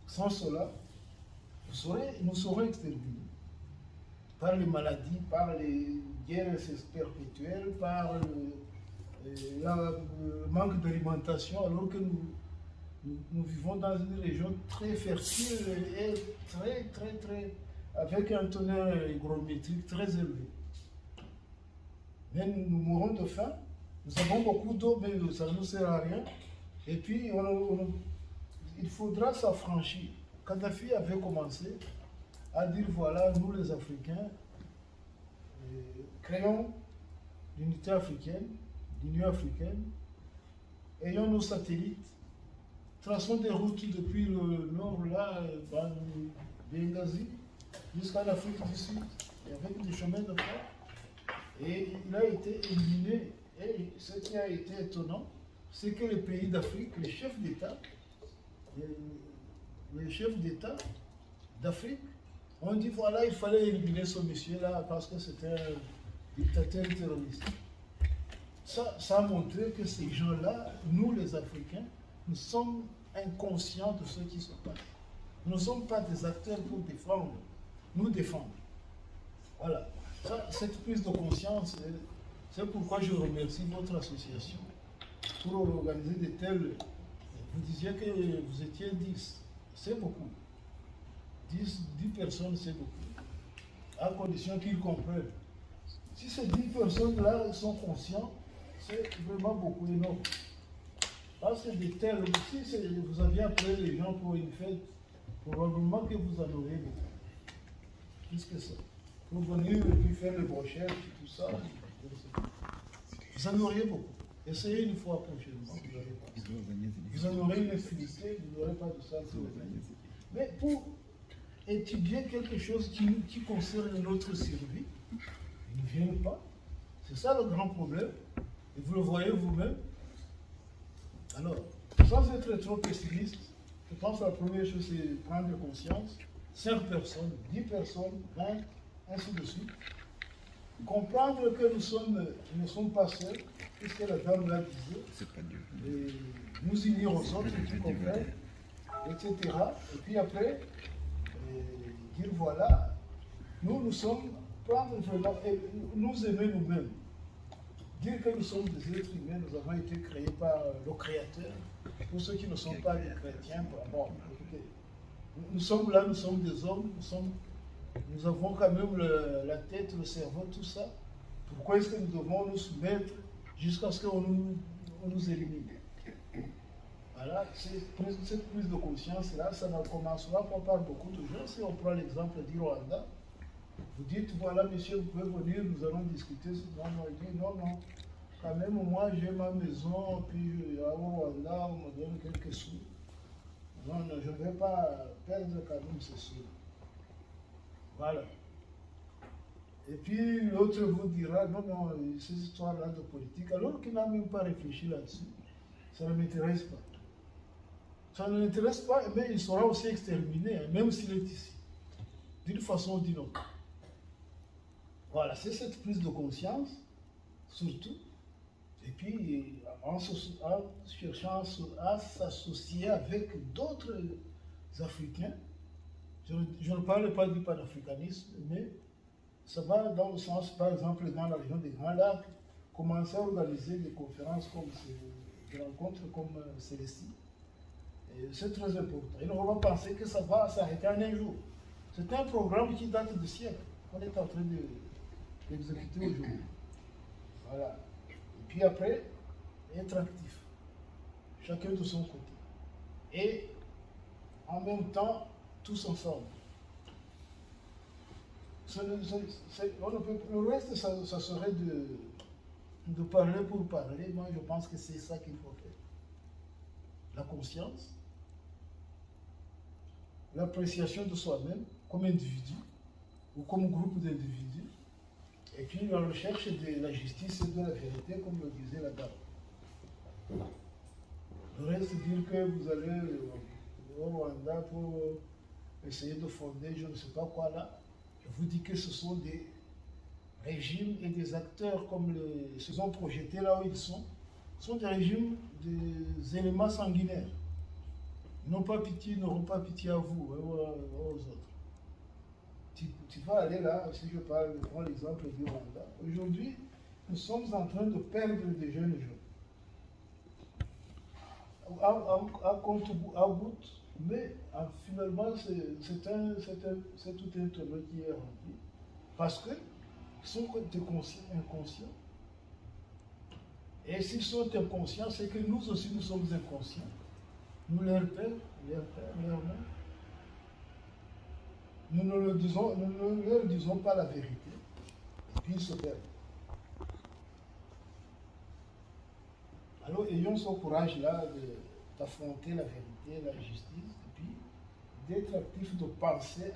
Sans cela, nous serons exterminés par les maladies, par les guerres perpétuelles, par le manque d'alimentation, alors que nous vivons dans une région très fertile et avec un teneur hygrométrique très élevé. Mais nous mourrons de faim, nous avons beaucoup d'eau, mais ça ne nous sert à rien. Et puis, il faudra s'affranchir. Kadhafi avait commencé à dire, voilà, nous les Africains, créons l'unité africaine, l'Union africaine, ayons nos satellites, traçons des routes depuis le nord, là, Benghazi, jusqu'à l'Afrique du Sud, et avec des chemins de fer. Et il a été éliminé. Et ce qui a été étonnant, c'est que les pays d'Afrique, les chefs d'État d'Afrique ont dit, voilà, il fallait éliminer ce monsieur-là parce que c'était un dictateur terroriste. Ça a montré que ces gens-là, nous les Africains, nous sommes inconscients de ce qui se passe. Nous ne sommes pas des acteurs pour nous défendre. Voilà. Cette prise de conscience, c'est pourquoi je remercie votre association pour organiser de telles. Vous disiez que vous étiez 10. C'est beaucoup. 10 personnes, c'est beaucoup. À condition qu'ils comprennent. Si ces 10 personnes-là sont conscients, c'est vraiment beaucoup énorme. Parce que de telles, si vous aviez appelé les gens pour une fête, probablement que vous en auriez beaucoup. Plus que ça. Pour venir et puis faire les brochettes et tout ça, vous en auriez beaucoup. Essayez une fois prochainement, vous n'aurez pas. Vous en aurez une infinité, vous n'aurez pas de ça. Mais pour étudier quelque chose qui concerne notre survie, ils ne viennent pas. C'est ça le grand problème. Et vous le voyez vous-même. Alors, sans être trop pessimiste, je pense que la première chose, c'est prendre conscience. 5 personnes, 10 personnes, 20, ainsi de suite. Comprendre que nous ne sommes pas seuls, puisque la dame l'a disait. Et nous unir aux autres qui comprennent, etc. Et puis après, dire voilà, nous sommes, prendre vraiment, et nous aimer nous-mêmes. Dire que nous sommes des êtres humains, nous avons été créés par le Créateur. Pour ceux qui ne sont pas des chrétiens, bon, écoutez, nous sommes là, nous sommes des hommes, nous avons quand même la tête, le cerveau, tout ça. Pourquoi est-ce que nous devons nous soumettre jusqu'à ce qu'on nous élimine? Voilà, cette prise de conscience-là, ça ne commencera pas par beaucoup de gens. Si on prend l'exemple du Rwanda, vous dites, voilà, monsieur, vous pouvez venir, nous allons discuter. Non, il dit, non, quand même, moi, j'ai ma maison, puis au Rwanda, on me donne quelques sous. Non, je ne vais pas perdre quand même ces sous. Voilà. Et puis l'autre vous dira, non, ces histoires-là de politique, alors qu'il n'a même pas réfléchi là-dessus, ça ne m'intéresse pas. Ça ne l'intéresse pas, mais il sera aussi exterminé, hein, même s'il est ici. D'une façon ou d'une autre. Voilà, c'est cette prise de conscience, surtout. Et puis, en cherchant à s'associer avec d'autres Africains, je ne parle pas du panafricanisme, mais ça va dans le sens, par exemple, dans la région des Grands Lacs, commencer à organiser des conférences comme des rencontres comme celle-ci. C'est très important. Et on va penser que ça va s'arrêter en un jour. C'est un programme qui date de siècles. On est en train d'exécuter aujourd'hui. Voilà. Et puis après, être actif. Chacun de son côté. Et en même temps, tous ensemble. Le reste, ça serait de parler pour parler. Moi, je pense que c'est ça qu'il faut faire. La conscience, l'appréciation de soi-même comme individu ou comme groupe d'individus, et puis la recherche de la justice et de la vérité, comme le disait la dame. Le reste, dire que vous allez au Rwanda pour essayer de fonder je ne sais pas quoi là, je Je vous dis que ce sont des régimes et des acteurs comme se sont projetés là où ils sont des régimes, des éléments sanguinaires. Ils n'ont pas pitié, ils n'auront pas pitié à vous, aux autres. Tu vas aller là, si je prends l'exemple du Rwanda. Aujourd'hui, nous sommes en train de perdre des jeunes gens. À goutte, mais finalement, c'est tout un tonneau qui est rempli. Parce qu'ils sont inconscients. Et s'ils sont inconscients, c'est que nous aussi, nous sommes inconscients. Nous, leurs pères, leurs mères, nous ne leur disons pas la vérité. Et puis ils se perdent. Alors ayons ce courage-là d'affronter la vérité, la justice, et puis d'être actifs, de penser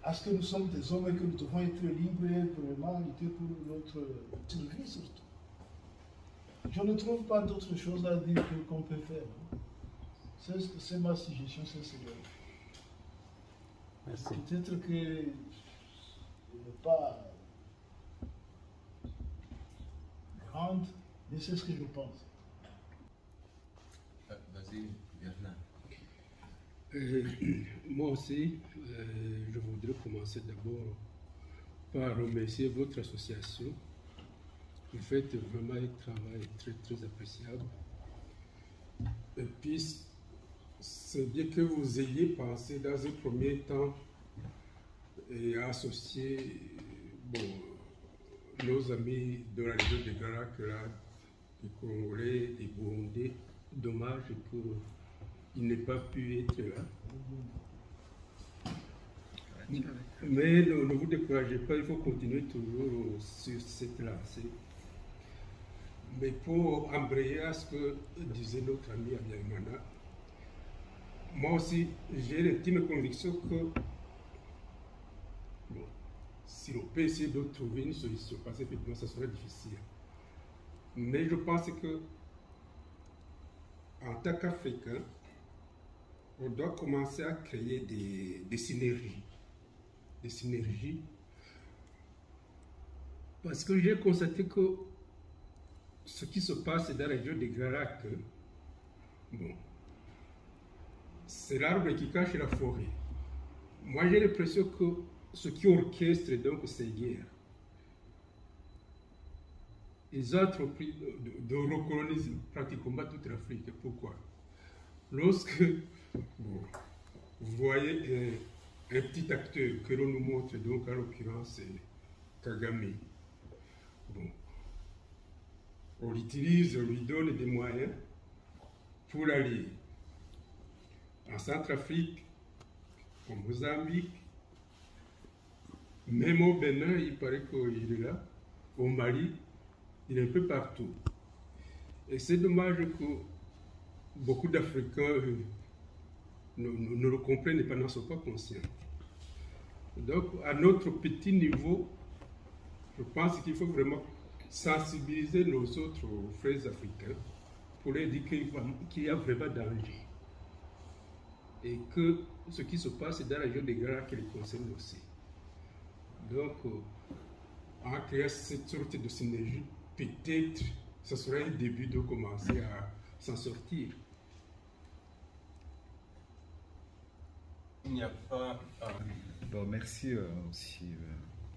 à ce que nous sommes des hommes et que nous devons être libres et vraiment lutter pour notre survie surtout. Je ne trouve pas d'autre chose à dire qu'on peut faire. C'est ma suggestion, c'est cela. Merci. Peut-être que je n'est pas grande, mais c'est ce que je pense. Vas-y, Bernard. Moi aussi, je voudrais commencer d'abord par remercier votre association. Vous faites vraiment un travail très, très appréciable. Et puis, c'est bien que vous ayez pensé dans un premier temps et associer nos amis de la région de Garak, les Congolais, les Burundais. Dommage qu'il n'ait pas pu être là. Mais ne vous découragez pas, il faut continuer toujours sur cette lancée. Mais pour embrayer à ce que disait notre ami Abiyaimana, moi aussi, j'ai l'intime conviction que si on peut essayer de trouver une solution, parce qu'effectivement, ça sera difficile. Mais je pense que en tant qu'Africain, on doit commencer à créer des synergies. Des synergies. Parce que j'ai constaté que ce qui se passe dans la région de Garak, c'est l'arbre qui cache la forêt. Moi, j'ai l'impression que ce qui orchestre donc ces guerres, ils ont entrepris de recoloniser pratiquement toute l'Afrique. Pourquoi? Lorsque vous voyez un petit acteur que l'on nous montre, donc en l'occurrence Kagame, on l'utilise, on lui donne des moyens pour aller en Centrafrique, au Mozambique, même au Bénin, il paraît qu'il est là, au Mali, il est un peu partout. Et c'est dommage que beaucoup d'Africains ne le comprennent pas, n'en sont pas conscients. Donc, à notre petit niveau, je pense qu'il faut vraiment sensibiliser nos autres frères africains pour leur dire qu'il y a vraiment danger. Et que ce qui se passe dans la région des Garak les concerne aussi. Donc, en créant cette sorte de synergie, peut-être ce sera un début de commencer à s'en sortir. Il n'y a pas... Bon, merci aussi,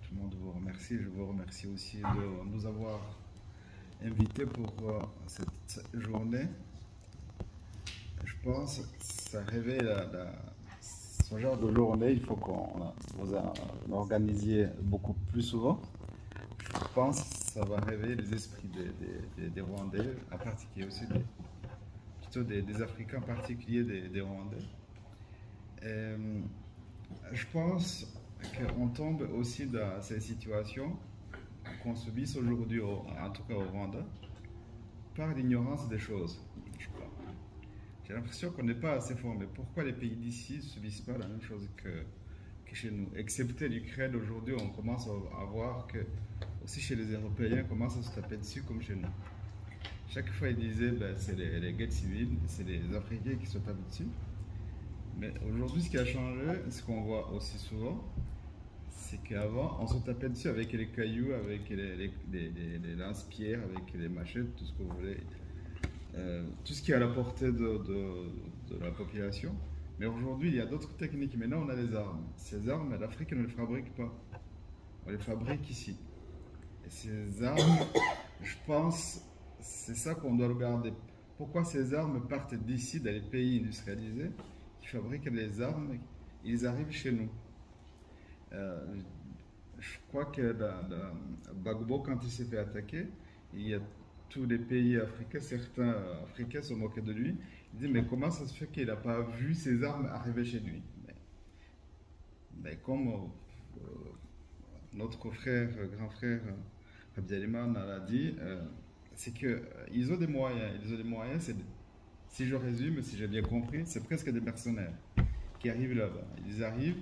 tout le monde vous remercie. Je vous remercie aussi de nous avoir invités pour cette journée. Je pense que ça révèle ce genre de journée, il faut qu'on vous organisiez beaucoup plus souvent. Je pense que ça va réveiller les esprits des Rwandais, en particulier aussi plutôt des Africains, en particulier des Rwandais. Je pense qu'on tombe aussi dans ces situations qu'on subit aujourd'hui, en tout cas au Rwanda, par l'ignorance des choses. J'ai l'impression qu'on n'est pas assez formé. Pourquoi les pays d'ici ne subissent pas la même chose que chez nous? Excepté l'Ukraine, aujourd'hui, on commence à voir que, aussi chez les Européens, on commence à se taper dessus comme chez nous. Chaque fois, ils disaient c'est les guerres civiles, c'est les Africains qui se tapent dessus. Mais aujourd'hui, ce qui a changé, ce qu'on voit aussi souvent, c'est qu'avant, on se tapait dessus avec les cailloux, avec les lance-pierres, avec les machettes, tout ce que vous voulez, tout ce qui est à la portée de la population. Mais aujourd'hui, il y a d'autres techniques. Maintenant, on a les armes. Ces armes, l'Afrique ne les fabrique pas. On les fabrique ici. Et ces armes, je pense, c'est ça qu'on doit regarder. Pourquoi ces armes partent d'ici, dans les pays industrialisés, qui fabriquent les armes, ils arrivent chez nous. Je crois que Gbagbo, quand il s'est fait attaquer, il y a tous les pays africains, certains Africains se moquaient de lui. Ils disaient, mais comment ça se fait qu'il n'a pas vu ces armes arriver chez lui? Mais comme notre frère, grand frère, Abdialiman l'a dit, c'est qu'ils ont des moyens. Ils ont des moyens, si je résume, si j'ai bien compris, c'est presque des mercenaires qui arrivent là-bas. Ils arrivent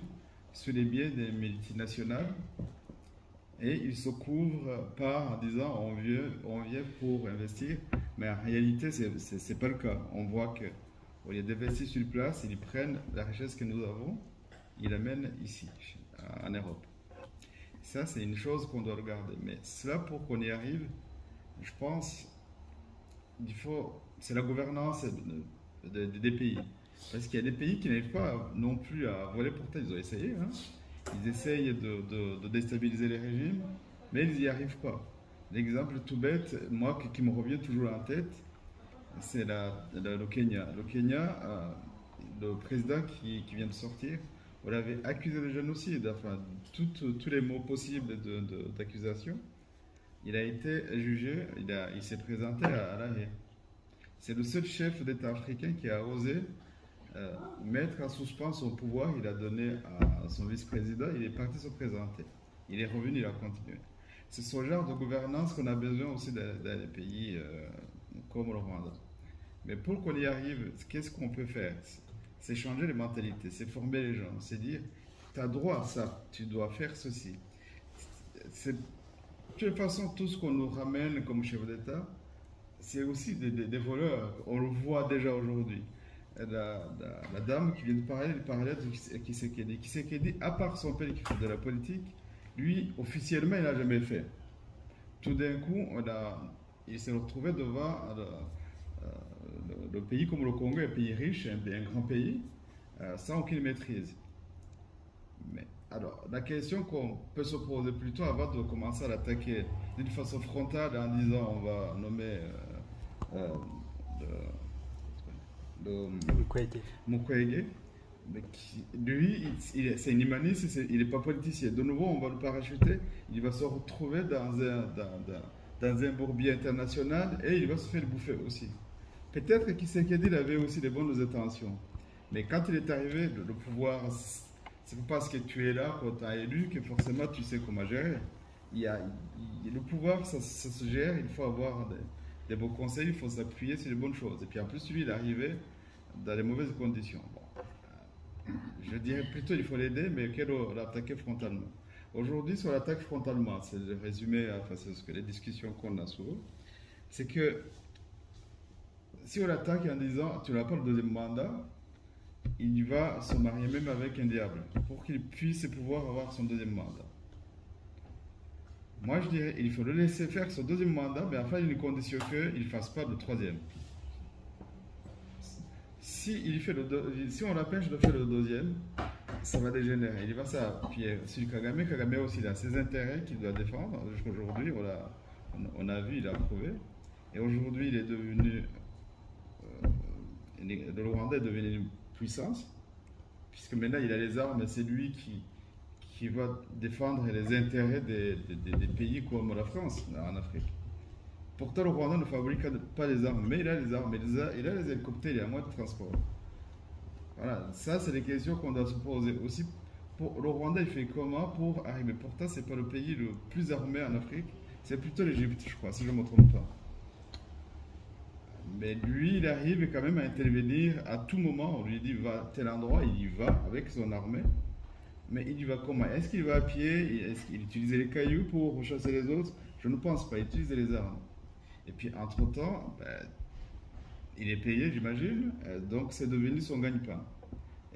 sous les biais des multinationales et ils se couvrent pas en disant on vient pour investir, mais en réalité c'est pas le cas. On voit que au lieu d'investir sur place, ils prennent la richesse que nous avons, ils l'amènent ici, en Europe. Ça c'est une chose qu'on doit regarder. Mais cela, pour qu'on y arrive, je pense c'est la gouvernance des pays. Parce qu'il y a des pays qui n'arrivent pas non plus à voler pourtant, ils ont essayé. Hein. Ils essayent de déstabiliser les régimes, mais ils n'y arrivent pas. L'exemple tout bête, moi, qui me revient toujours en tête, c'est le Kenya. Le Kenya, le président qui vient de sortir, on l'avait accusé de génocide, enfin, tous les mots possibles d'accusation. Il a été jugé, il s'est présenté à La Haye. C'est le seul chef d'État africain qui a osé mettre en suspens son pouvoir. Il a donné à son vice-président, il est parti se présenter. Il est revenu, il a continué. C'est ce genre de gouvernance qu'on a besoin aussi dans les pays comme le Rwanda. Mais pour qu'on y arrive, qu'est-ce qu'on peut faire? C'est changer les mentalités, c'est former les gens, c'est dire, tu as droit à ça, tu dois faire ceci. De toute façon, tout ce qu'on nous ramène comme chef d'État, c'est aussi des voleurs. On le voit déjà aujourd'hui. La dame qui vient de parler, elle parlait de Tshisekedi. Tshisekedi, à part son père qui fait de la politique, lui, officiellement, il n'a jamais fait. Tout d'un coup, il s'est retrouvé devant le pays comme le Congo, un pays riche, un grand pays, sans aucune maîtrise. Mais alors, la question qu'on peut se poser plutôt avant de commencer à l'attaquer d'une façon frontale en disant on va nommer Mukwege, lui, c'est un humaniste, il n'est pas politicien. De nouveau, on va le parachuter, il va se retrouver dans un bourbier international et il va se faire bouffer aussi. Peut-être que Tshisekedi avait aussi des bonnes intentions, mais quand il est arrivé, le pouvoir, c'est pas parce que tu es là, quand tu as élu, que forcément tu sais comment gérer. Le pouvoir, ça se gère, il faut avoir des beaux conseils, il faut s'appuyer sur les bonnes choses. Et puis en plus, lui, il est arrivé dans les mauvaises conditions. Bon, je dirais plutôt il faut l'aider, mais qu'il l'attaquer frontalement. Aujourd'hui, sur l'attaque frontalement, c'est le résumé, enfin, c'est ce que les discussions qu'on a souvent, c'est que si on l'attaque en disant tu n'as pas le deuxième mandat, il va se marier même avec un diable pour qu'il puisse pouvoir avoir son deuxième mandat. Moi, je dirais il faut le laisser faire son deuxième mandat, mais enfin, une condition qu'il ne fasse pas le troisième. Si on l'empêche de faire le deuxième, ça va dégénérer. Il va s'appuyer sur Kagame. Kagame aussi, il a ses intérêts qu'il doit défendre. Aujourd'hui, on a vu, il a prouvé. Et aujourd'hui, il est devenu... le Rwanda est devenu une puissance, puisque maintenant il a les armes et c'est lui qui va défendre les intérêts des pays comme la France en Afrique. Pourtant, le Rwanda ne fabrique pas les armes, mais il a les armes, il a les hélicoptères, il a moins de transport. Voilà, ça c'est des questions qu'on doit se poser aussi. Pour le Rwanda, il fait comment pour arriver? Pourtant, c'est pas le pays le plus armé en Afrique, c'est plutôt l'Égypte, je crois, si je ne me trompe pas. Mais lui, il arrive quand même à intervenir à tout moment. On lui dit va à tel endroit, il y va avec son armée. Mais il y va comment? Est-ce qu'il va à pied? Est-ce qu'il utilise les cailloux pour chasser les autres? Je ne pense pas. Il utilise les armes. Et puis, entre-temps, il est payé, j'imagine. Donc, c'est devenu son gagne-pain.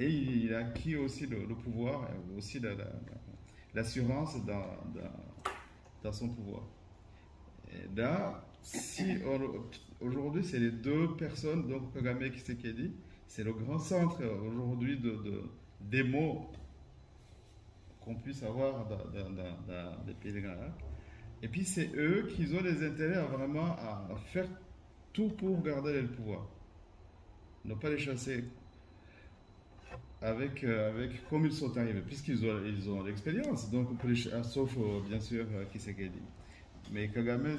et il a acquis aussi le pouvoir, aussi l'assurance dans son pouvoir. Et là, si aujourd'hui c'est les deux personnes, donc Kagame et Tshisekedi, c'est le grand centre aujourd'hui des mots qu'on puisse avoir dans les pays de Grand Lac. Et puis c'est eux qui ont les intérêts à faire tout pour garder le pouvoir. Ne pas les chasser avec comme ils sont arrivés, puisqu'ils ont l'expérience, donc sauf bien sûr Tshisekedi. Mais Kagame,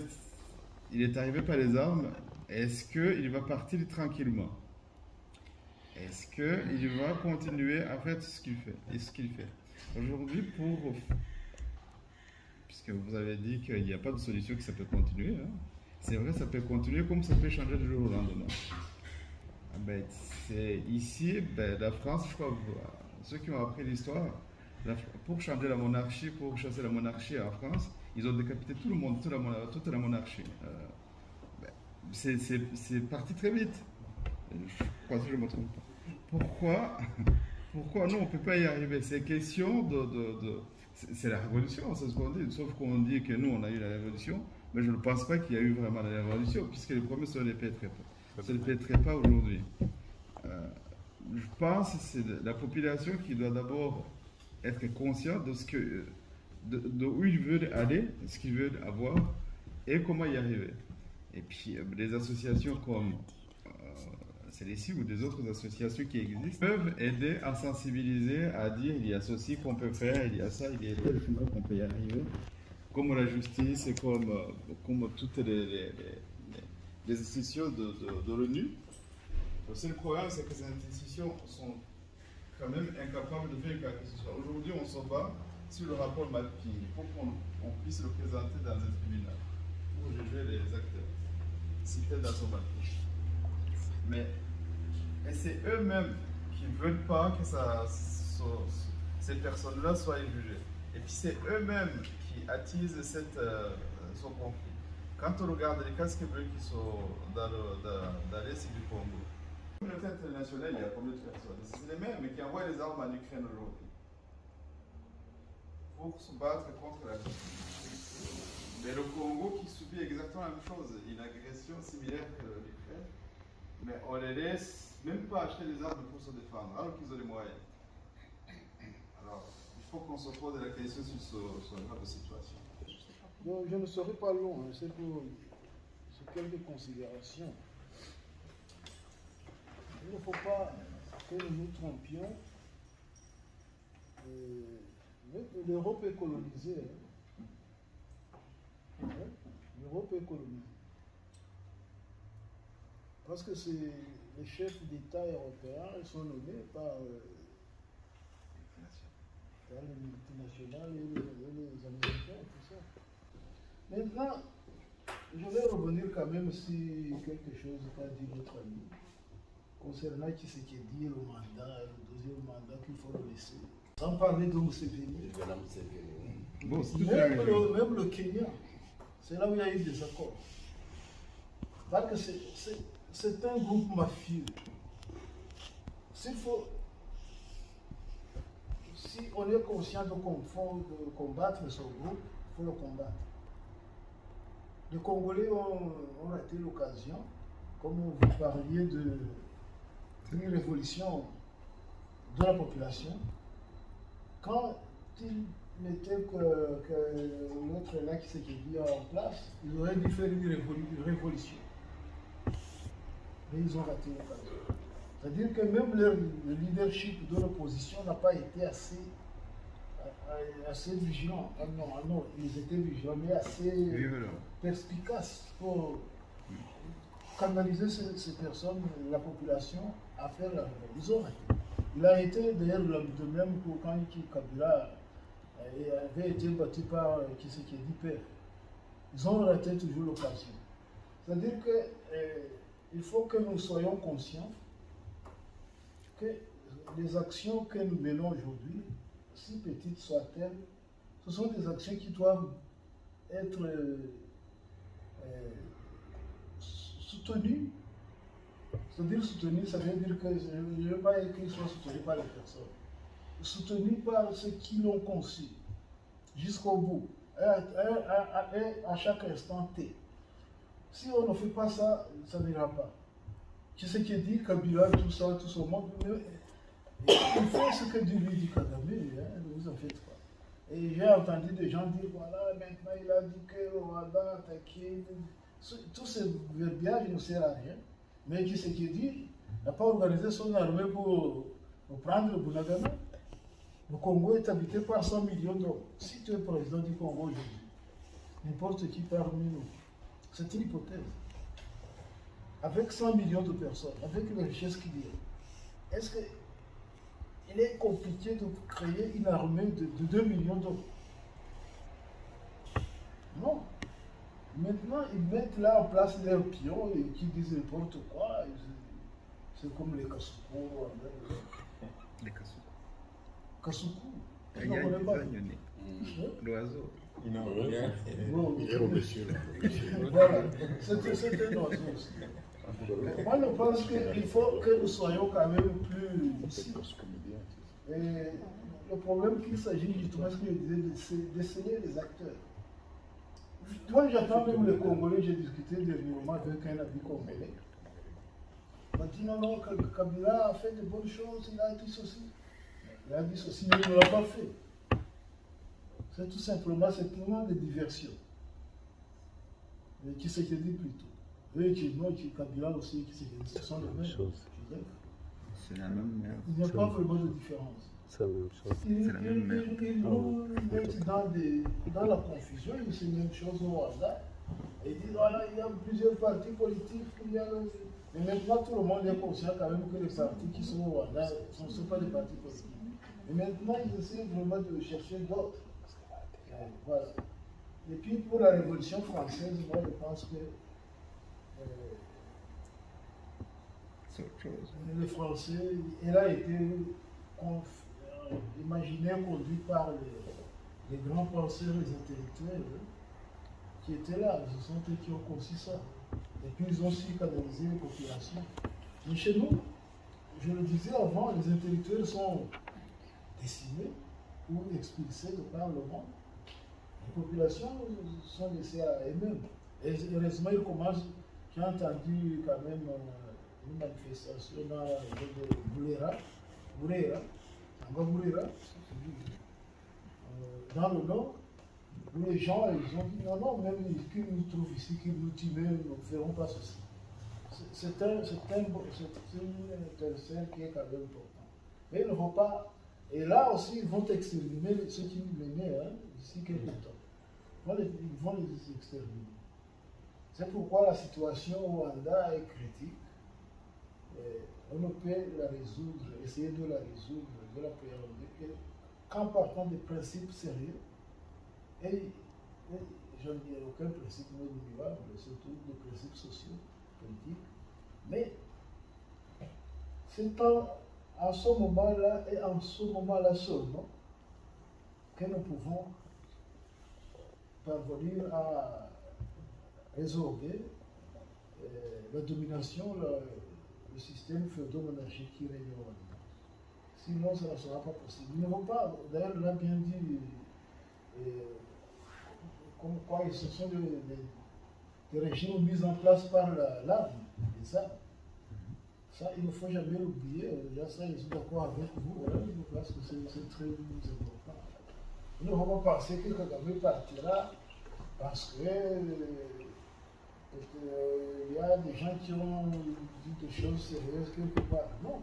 il est arrivé par les armes. Est-ce qu'il va partir tranquillement? Est-ce qu'il va continuer à faire ce qu'il fait? Aujourd'hui, puisque vous avez dit qu'il n'y a pas de solution, que ça peut continuer, hein. C'est vrai, ça peut continuer comme ça peut changer du jour au lendemain. Ici, la France, je crois, ceux qui ont appris l'histoire, pour changer la monarchie, pour chasser la monarchie en France, ils ont décapité tout le monde, toute la monarchie. C'est parti très vite. Je crois que je me trompe pas. Pourquoi nous, on ne peut pas y arriver? C'est question c'est la révolution, c'est ce qu'on dit. Sauf qu'on dit que nous, on a eu la révolution, mais je ne pense pas qu'il y a eu vraiment la révolution, puisque les premiers se répéteraient pas. Se répéteraient pas aujourd'hui. Je pense que c'est la population qui doit d'abord être consciente de où ils veulent aller, ce qu'ils veulent avoir et comment y arriver. Et puis des associations comme celle-ci ou des autres associations qui existent peuvent aider à sensibiliser, à dire il y a ceci qu'on peut faire, il y a ça, il y a tel chemin qu'on peut y arriver, comme la justice et comme toutes les institutions de l'ONU. Le seul problème, c'est que ces institutions sont quand même incapables de faire quelque chose. Aujourd'hui, on se bat sur le rapport MAPI pour qu'on puisse le présenter dans un tribunal pour juger les acteurs cités dans son MAPI. Mais c'est eux-mêmes qui ne veulent pas que ces personnes-là soient jugées. Et puis c'est eux-mêmes qui attisent ce conflit. Quand on regarde les casques bleus qui sont dans l'est du Congo, la communauté internationale, il y a combien de personnes? C'est les mêmes qui envoient les armes en Ukraine aujourd'hui pour se battre contre la Russie. Mais le Congo qui subit exactement la même chose, une agression similaire que l'Ukraine, mais on les laisse même pas acheter des armes pour se défendre, alors qu'ils ont les moyens. Alors, il faut qu'on se pose la question sur ce genre de situation. Donc, je ne serai pas long, c'est quelques considérations. Il ne faut pas que nous nous trompions. L'Europe est colonisée. L'Europe est colonisée. Parce que les chefs d'État européens sont nommés par les multinationales et les Américains, tout ça. Maintenant, je vais revenir quand même sur quelque chose qu'a dit notre ami concernant Tshisekedi, le mandat, le deuxième mandat qu'il faut le laisser. Sans parler de Museveni. Bon, même le Kenya, c'est là où il y a eu des accords. Parce que c'est un groupe mafieux. Si on est conscient de combattre ce groupe, il faut le combattre. Les Congolais ont raté l'occasion, comme vous parliez d'une révolution de la population. Quand ils mettaient que l'autre là qui s'est dit en place, ils auraient dû faire une révolution. Mais ils ont raté l'occasion. C'est-à-dire que même le leadership de l'opposition n'a pas été assez vigilants. Non, ils étaient vigilants, mais assez perspicaces pour canaliser ces personnes, la population, à faire la révolution. Ils ont raté. Il a été d'ailleurs de même pour quand Kabila avait été battu par Tshisekedi père. Ils ont raté toujours l'occasion. C'est-à-dire qu'il faut que nous soyons conscients que les actions que nous menons aujourd'hui, si petites soient-elles, ce sont des actions qui doivent être soutenues C'est-à-dire soutenir, ça veut dire que je ne veux pas qu'ils soient soutenus par les personnes. Soutenus par ceux qui l'ont conçu jusqu'au bout, à chaque instant T. Si on ne fait pas ça, ça n'ira pas. Tu sais qui dit Kabila, tout ça, tout ce monde, il fait ce que Dieu lui dit Kagame, ne vous en faites pas. Et j'ai entendu des gens dire, voilà, maintenant il a dit que le Rwanda a attaqué. Tout ce verbiage ne sert à rien. Mais qui c'est qui dit, n'a pas organisé son armée pour prendre le Bunagana. Le Congo est habité par 100 millions d'hommes. Si tu es président du Congo aujourd'hui, n'importe qui parmi nous, c'est une hypothèse. Avec 100 millions de personnes, avec les richesses qu'il y a, est-ce qu'il est compliqué de créer une armée de 2 millions d'hommes? Non. Maintenant, ils mettent là en place leurs pions et qui disent n'importe quoi. C'est comme les Kasuku. Les Kasuku. Kasuku. Il y a l'oiseau. Il est monsieur. Voilà, c'est un oiseau aussi. Moi, je pense qu'il faut que nous soyons quand même plus lucides. Et le problème qu'il s'agit justement, ce que je disais, c'est d'essayer les acteurs. Moi, j'attends même les Congolais, j'ai discuté dernièrement avec un ami congolais. Il m'a dit non, Kabila a fait de bonnes choses, il a dit ceci. Il a dit ceci, mais il ne l'a pas fait. C'est tout simplement, c'est purement de diversion. Et qui s'est dit plutôt. Et qui Kabila aussi, qui s'est dit, ce sont les mêmes choses. C'est la même merde. Il n'y a pas vraiment de différence. C'est la même chose. Ils nous mettent dans la confusion, ils disent la même chose au Rwanda. Ils disent voilà, il y a plusieurs partis politiques. Mais maintenant, tout le monde est conscient quand même que les partis qui sont au Rwanda ne sont pas des partis politiques. Et maintenant, ils essaient vraiment de chercher d'autres. Voilà. Et puis pour la Révolution française, moi je pense que les Français, elle a été imaginée, conduite par les grands penseurs, les intellectuels qui étaient là. Ce sont eux qui ont conçu ça. Et puis ils ont su canaliser les populations. Mais chez nous, je le disais avant, les intellectuels sont décimés ou expulsés de par le monde. Les populations sont laissées à elles-mêmes. Et heureusement, ils commencent. J'ai entendu quand même une manifestation dans la région de Bourera, dans le nord, où les gens ils ont dit non, même qu'ils nous trouvent ici, qu'ils nous tuent, nous ne ferons pas ceci. C'est une intercelle qui est quand même important. Mais ils ne vont pas. Et là aussi, ils vont exterminer ceux qui nous menaient d'ici quelques temps. Ils vont les exterminer. C'est pourquoi la situation au Rwanda est critique. On ne peut la résoudre, essayer de la résoudre, de la préhender, qu'en partant des principes sérieux. Et je ne dirais aucun principe non ignorable, surtout des principes sociaux, politiques. Mais c'est en ce moment-là et en ce moment-là seulement que nous pouvons parvenir à résorber la domination, le système féodo-monarchique qui règne au Rwanda. Sinon, ça ne sera pas possible. Ils ne vont pas, d'ailleurs, on l'a bien dit, comme quoi ce sont des régimes mis en place par l'arme, les armes. Ça, il ne faut jamais l'oublier. Là, ça, je suis d'accord avec vous. Voilà, parce que c'est très important. Nous ne vont pas penser que Kagame partira parce que il y a des gens qui ont dit des choses sérieuses quelque part. Non.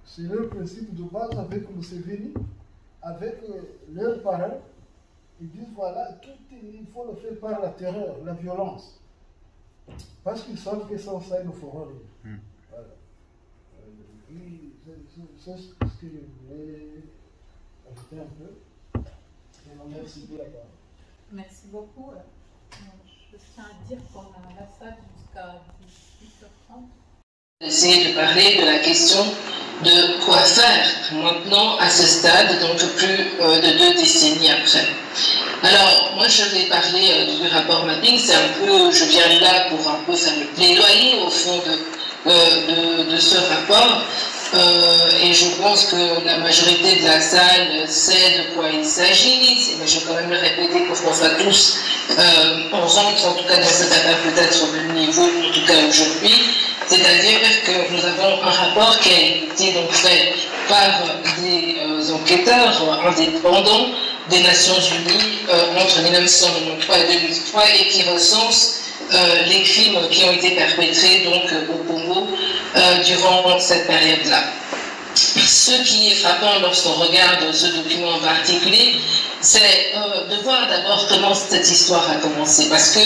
C'est leur principe de base avec Museveni, avec leurs parents. Ils disent voilà, il faut le faire par la terreur, la violence. Parce qu'ils savent que sans ça, ils ne feront rien. Voilà. C'est ce que je voulais ajouter un peu. Et merci de la parole. Merci beaucoup. Je tiens à dire qu'on a la salle jusqu'à 18h30. Essayer de parler de la question de quoi faire maintenant à ce stade, donc plus de 2 décennies après. Alors, moi je vais parler du rapport mapping, c'est un peu, je viens là pour un peu faire le plaidoyer au fond de ce rapport. Et je pense que la majorité de la salle sait de quoi il s'agit, mais je vais quand même le répéter pour qu'on soit tous, on rentre en tout cas dans cette affaire peut-être au même niveau, en tout cas aujourd'hui, c'est-à-dire que nous avons un rapport qui a été donc fait par des enquêteurs indépendants des Nations Unies entre 1993 et 2003 et qui recense les crimes qui ont été perpétrés donc au Congo durant cette période-là. Ce qui est frappant lorsqu'on regarde ce document en particulier, c'est de voir d'abord comment cette histoire a commencé, parce que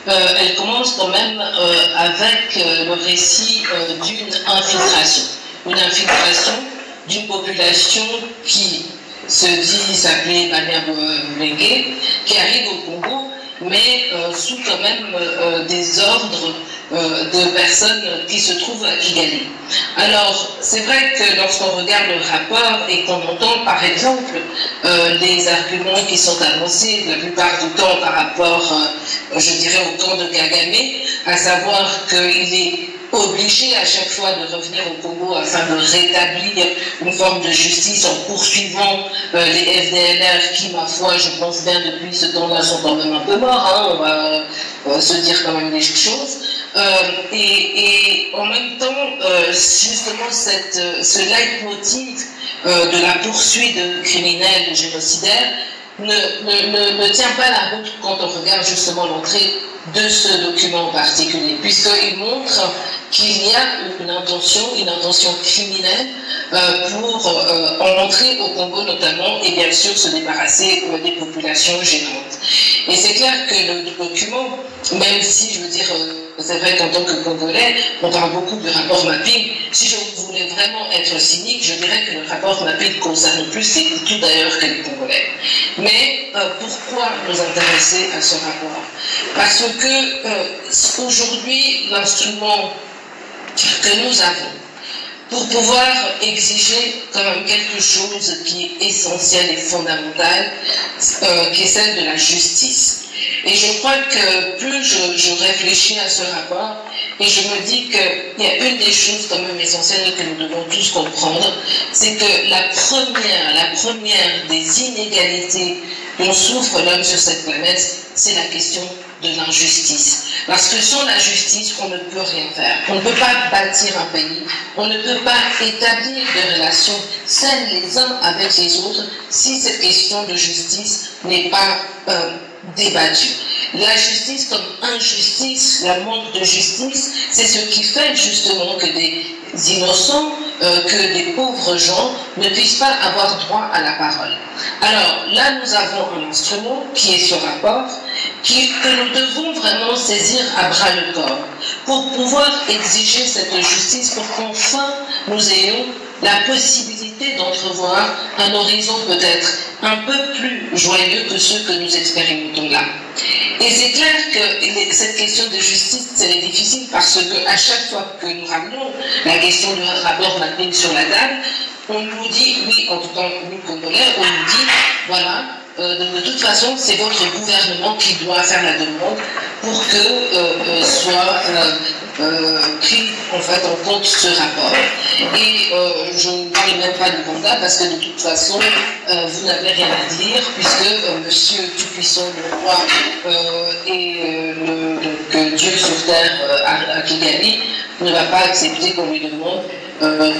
elle commence quand même avec le récit d'une infiltration. Une infiltration d'une population qui se dit s'appeler Banyamulenge, qui arrive au Congo, mais sous quand même des ordres de personnes qui se trouvent à Kigali. Alors, c'est vrai que lorsqu'on regarde le rapport et qu'on entend par exemple les arguments qui sont annoncés la plupart du temps par rapport, je dirais, au camp de Kagame, à savoir qu'il est obligé à chaque fois de revenir au Congo afin de rétablir une forme de justice en poursuivant les FDLR qui, ma foi, je pense bien depuis ce temps-là, sont quand même un peu morts, hein, on va se dire quand même des choses. Et en même temps, justement, ce leitmotiv de la poursuite de criminels, de génocidaires, ne tient pas la route quand on regarde justement l'entrée de ce document en particulier, puisqu'il montre qu'il y a une intention criminelle pour entrer au Congo notamment et bien sûr se débarrasser des populations gênantes. Et c'est clair que le document, même si je veux dire, c'est vrai qu'en tant que Congolais, on parle beaucoup du rapport mapping. Si je voulais vraiment être cynique, je dirais que le rapport mapping concerne plus les Hutus d'ailleurs que les Congolais. Mais pourquoi nous intéresser à ce rapport? Parce que aujourd'hui, l'instrument que nous avons pour pouvoir exiger quand même quelque chose qui est essentiel et fondamental, qui est celle de la justice. Et je crois que plus je réfléchis à ce rapport, et je me dis qu'il y a une des choses quand même essentielles que nous devons tous comprendre, c'est que la première des inégalités dont souffre l'homme sur cette planète, c'est la question de l'injustice. Parce que sans la justice, on ne peut rien faire. On ne peut pas bâtir un pays, on ne peut pas établir des relations saines les uns avec les autres si cette question de justice n'est pas débattue. La justice comme injustice, la manque de justice, c'est ce qui fait justement que des innocents, que des pauvres gens ne puissent pas avoir droit à la parole. Alors là, nous avons un instrument qui est ce rapport, que nous devons vraiment saisir à bras le corps pour pouvoir exiger cette justice, pour qu'enfin nous ayons la possibilité d'entrevoir un horizon peut-être un peu plus joyeux que ceux que nous expérimentons là. Et c'est clair que cette question de justice, c'est difficile parce que à chaque fois que nous ramenons la question du rapport mapping sur la table, on nous dit, oui, en tout cas nous Congolais, on nous dit, voilà, de toute façon, c'est votre gouvernement qui doit faire la demande pour que soit pris en fait en compte ce rapport. Et je ne parle même pas du mandat parce que de toute façon, vous n'avez rien à dire puisque Monsieur Tout-Puissant, le roi et donc Dieu sur terre à Kigali ne va pas accepter qu'on lui demande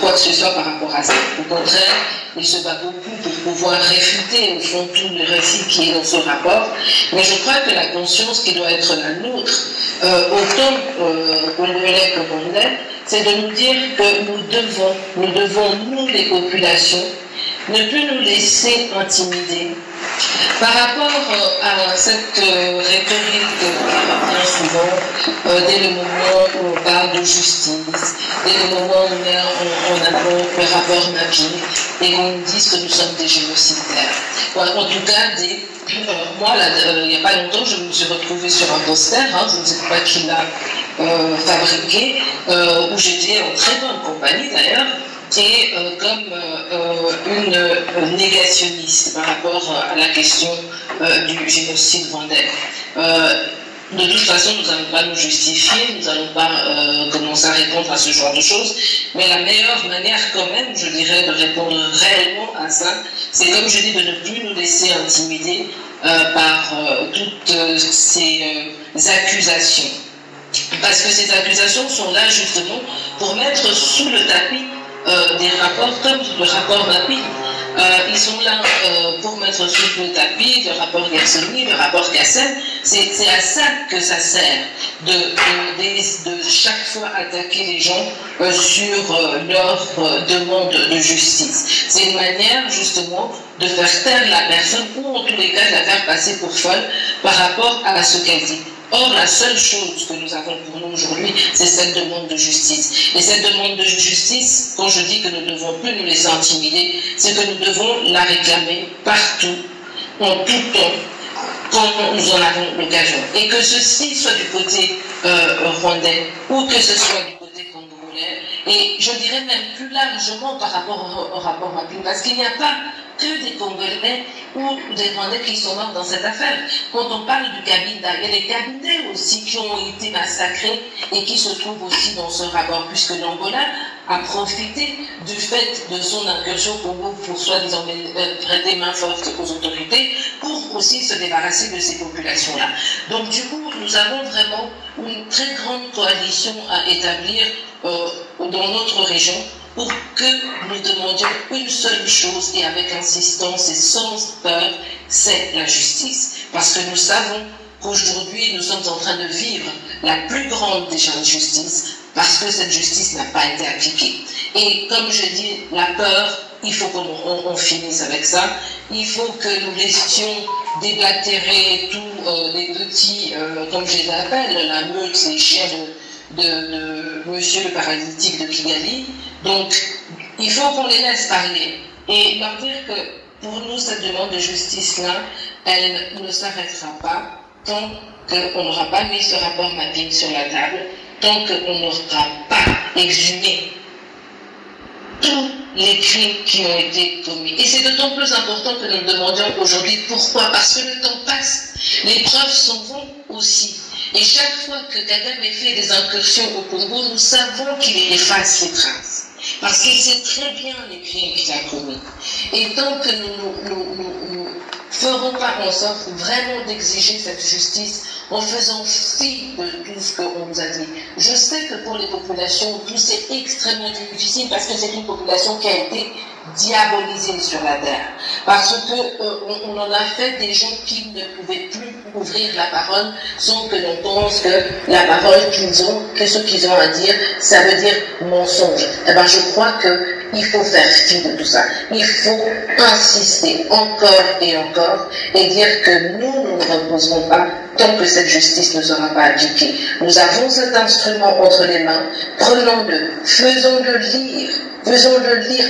quoi que ce soit par rapport à ça. Au contraire, il se bat beaucoup pour pouvoir réfuter au fond tout le récit qui est dans ce rapport. Mais je crois que la conscience qui doit être la nôtre, autant congolais que congolais, c'est de nous dire que nous devons, nous les populations, ne plus nous laisser intimider par rapport à cette rhétorique qui revient souvent dès le moment où on parle de justice, dès le moment où on invoque le rapport mapping et qu'on nous dise que nous sommes des génocidaires. En tout cas, moi, il n'y a pas longtemps, je me suis retrouvée sur un poster, je ne sais pas qui l'a fabriqué, où j'étais en très bonne compagnie d'ailleurs, et comme une négationniste par rapport à la question du génocide rwandais. de toute façon, nous n'allons pas nous justifier, nous n'allons pas commencer à répondre à ce genre de choses, mais la meilleure manière quand même, je dirais, de répondre réellement à ça, c'est comme je dis, de ne plus nous laisser intimider par toutes ces accusations. Parce que ces accusations sont là justement pour mettre sous le tapis des rapports comme le rapport Maping. Ils sont là pour mettre sous le tapis le rapport Gersony, le rapport Cassel. C'est à ça que ça sert, de chaque fois attaquer les gens sur leur demande de justice. C'est une manière justement de faire taire la personne ou en tous les cas de la faire passer pour folle par rapport à ce qu'elle dit. Or, la seule chose que nous avons pour nous aujourd'hui, c'est cette demande de justice. Et cette demande de justice, quand je dis que nous ne devons plus nous laisser intimider, c'est que nous devons la réclamer partout, en tout temps, quand nous en avons l'occasion. Et que ceci soit du côté rwandais ou que ce soit du côté congolais, et je dirais même plus largement par rapport au rapport Maping, parce qu'il n'y a pas que des Congolais ou des Rwandais qui sont morts dans cette affaire. Quand on parle du Kabinda, il y a des Kabindais aussi qui ont été massacrés et qui se trouvent aussi dans ce rapport, puisque l'Angola a profité du fait de son incursion au Congo pour soi-disant prêter main forte aux autorités pour aussi se débarrasser de ces populations-là. Donc du coup, nous avons vraiment une très grande coalition à établir dans notre région pour que nous demandions une seule chose et avec insistance et sans peur, c'est la justice. Parce que nous savons qu'aujourd'hui, nous sommes en train de vivre la plus grande des injustices parce que cette justice n'a pas été appliquée. Et comme je dis, la peur, il faut qu'on finisse avec ça. Il faut que nous laissions déblatérer tous les petits, comme je les appelle, la meute, les chiens de Monsieur le paralytique de Kigali. Donc, il faut qu'on les laisse parler et leur dire que pour nous, cette demande de justice-là, elle ne s'arrêtera pas tant qu'on n'aura pas mis ce rapport Maping sur la table, tant qu'on n'aura pas exhumé tous les crimes qui ont été commis. Et c'est d'autant plus important que nous demandions aujourd'hui pourquoi. Parce que le temps passe, les preuves s'en vont aussi. Et chaque fois que Kagame fait des incursions au Congo, nous savons qu'il efface les traces. Parce qu'il sait très bien les crimes qu'il a commis. Et tant que nous ne ferons pas en sorte vraiment d'exiger cette justice en faisant fi de tout ce qu'on nous a dit. Je sais que pour les populations, tout c'est extrêmement difficile parce que c'est une population qui a été diabolisée sur la terre. Parce qu'on en a fait des gens qui ne pouvaient plus ouvrir la parole sans que l'on pense que la parole qu'ils ont, que ce qu'ils ont à dire, ça veut dire mensonge. Eh bien, je crois qu'il faut faire fi de tout ça. Il faut insister encore et encore et dire que nous ne reposerons pas tant que cette justice ne sera pas appliquée. Nous avons cet instrument entre les mains, prenons-le, faisons-le lire,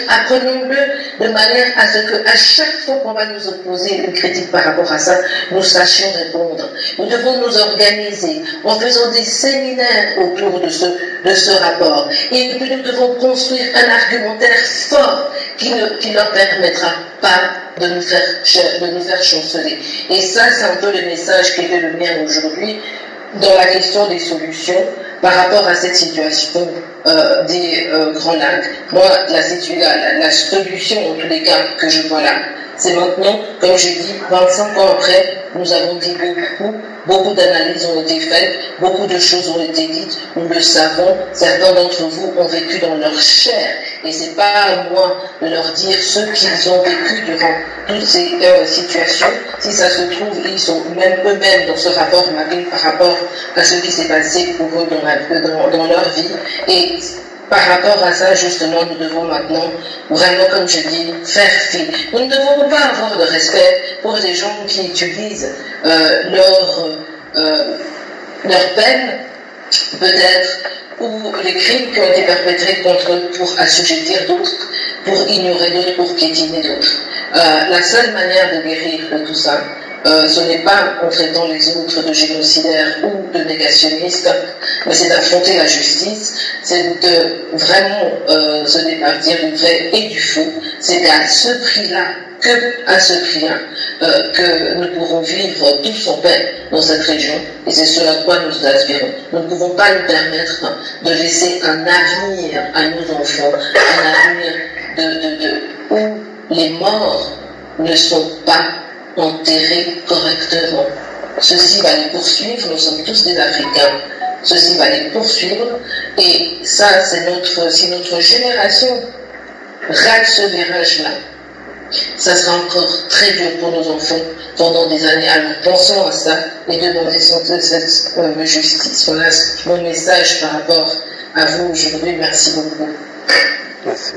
apprenons-le de manière à ce qu'à chaque fois qu'on va nous opposer une critique par rapport à ça, nous sachions répondre. Nous devons nous organiser en faisant des séminaires autour de ce rapport. Et puis nous devons construire un argumentaire fort qui ne leur permettra pas de nous faire chanceler. Et ça, c'est un peu le message qui était le mien aujourd'hui dans la question des solutions par rapport à cette situation des Grands Lacs. Moi, la solution, en tous les cas, que je vois là, c'est maintenant, comme je dis, 25 ans après, nous avons dit beaucoup d'analyses ont été faites, beaucoup de choses ont été dites, nous le savons, certains d'entre vous ont vécu dans leur chair, et c'est pas à moi de leur dire ce qu'ils ont vécu durant toutes ces situations. Si ça se trouve, ils sont même eux-mêmes dans ce rapport Maping par rapport à ce qui s'est passé pour eux dans leur vie, et par rapport à ça, justement, nous devons maintenant, vraiment, comme je dis, faire fi. Nous ne devons pas avoir de respect pour des gens qui utilisent leur peine, peut-être, ou les crimes qui ont été perpétrés contre eux pour assujettir d'autres, pour ignorer d'autres, pour piétiner d'autres. La seule manière de guérir de tout ça, ce n'est pas en traitant les autres de génocidaires ou de négationnistes, mais c'est d'affronter la justice, c'est de vraiment se départir du vrai et du faux. C'est à ce prix-là que à ce prix-là que nous pourrons vivre tous en paix dans cette région, et c'est ce à quoi nous aspirons. Nous ne pouvons pas nous permettre de laisser un avenir à nos enfants, un avenir où les morts ne sont pas enterrés correctement. Ceci va les poursuivre, nous sommes tous des Africains, ceci va les poursuivre, et ça, si notre génération rate ce virage-là, ça sera encore très dur pour nos enfants pendant des années. Alors pensons à ça et demandez cette justice. Voilà mon message par rapport à vous aujourd'hui. Merci beaucoup. Merci.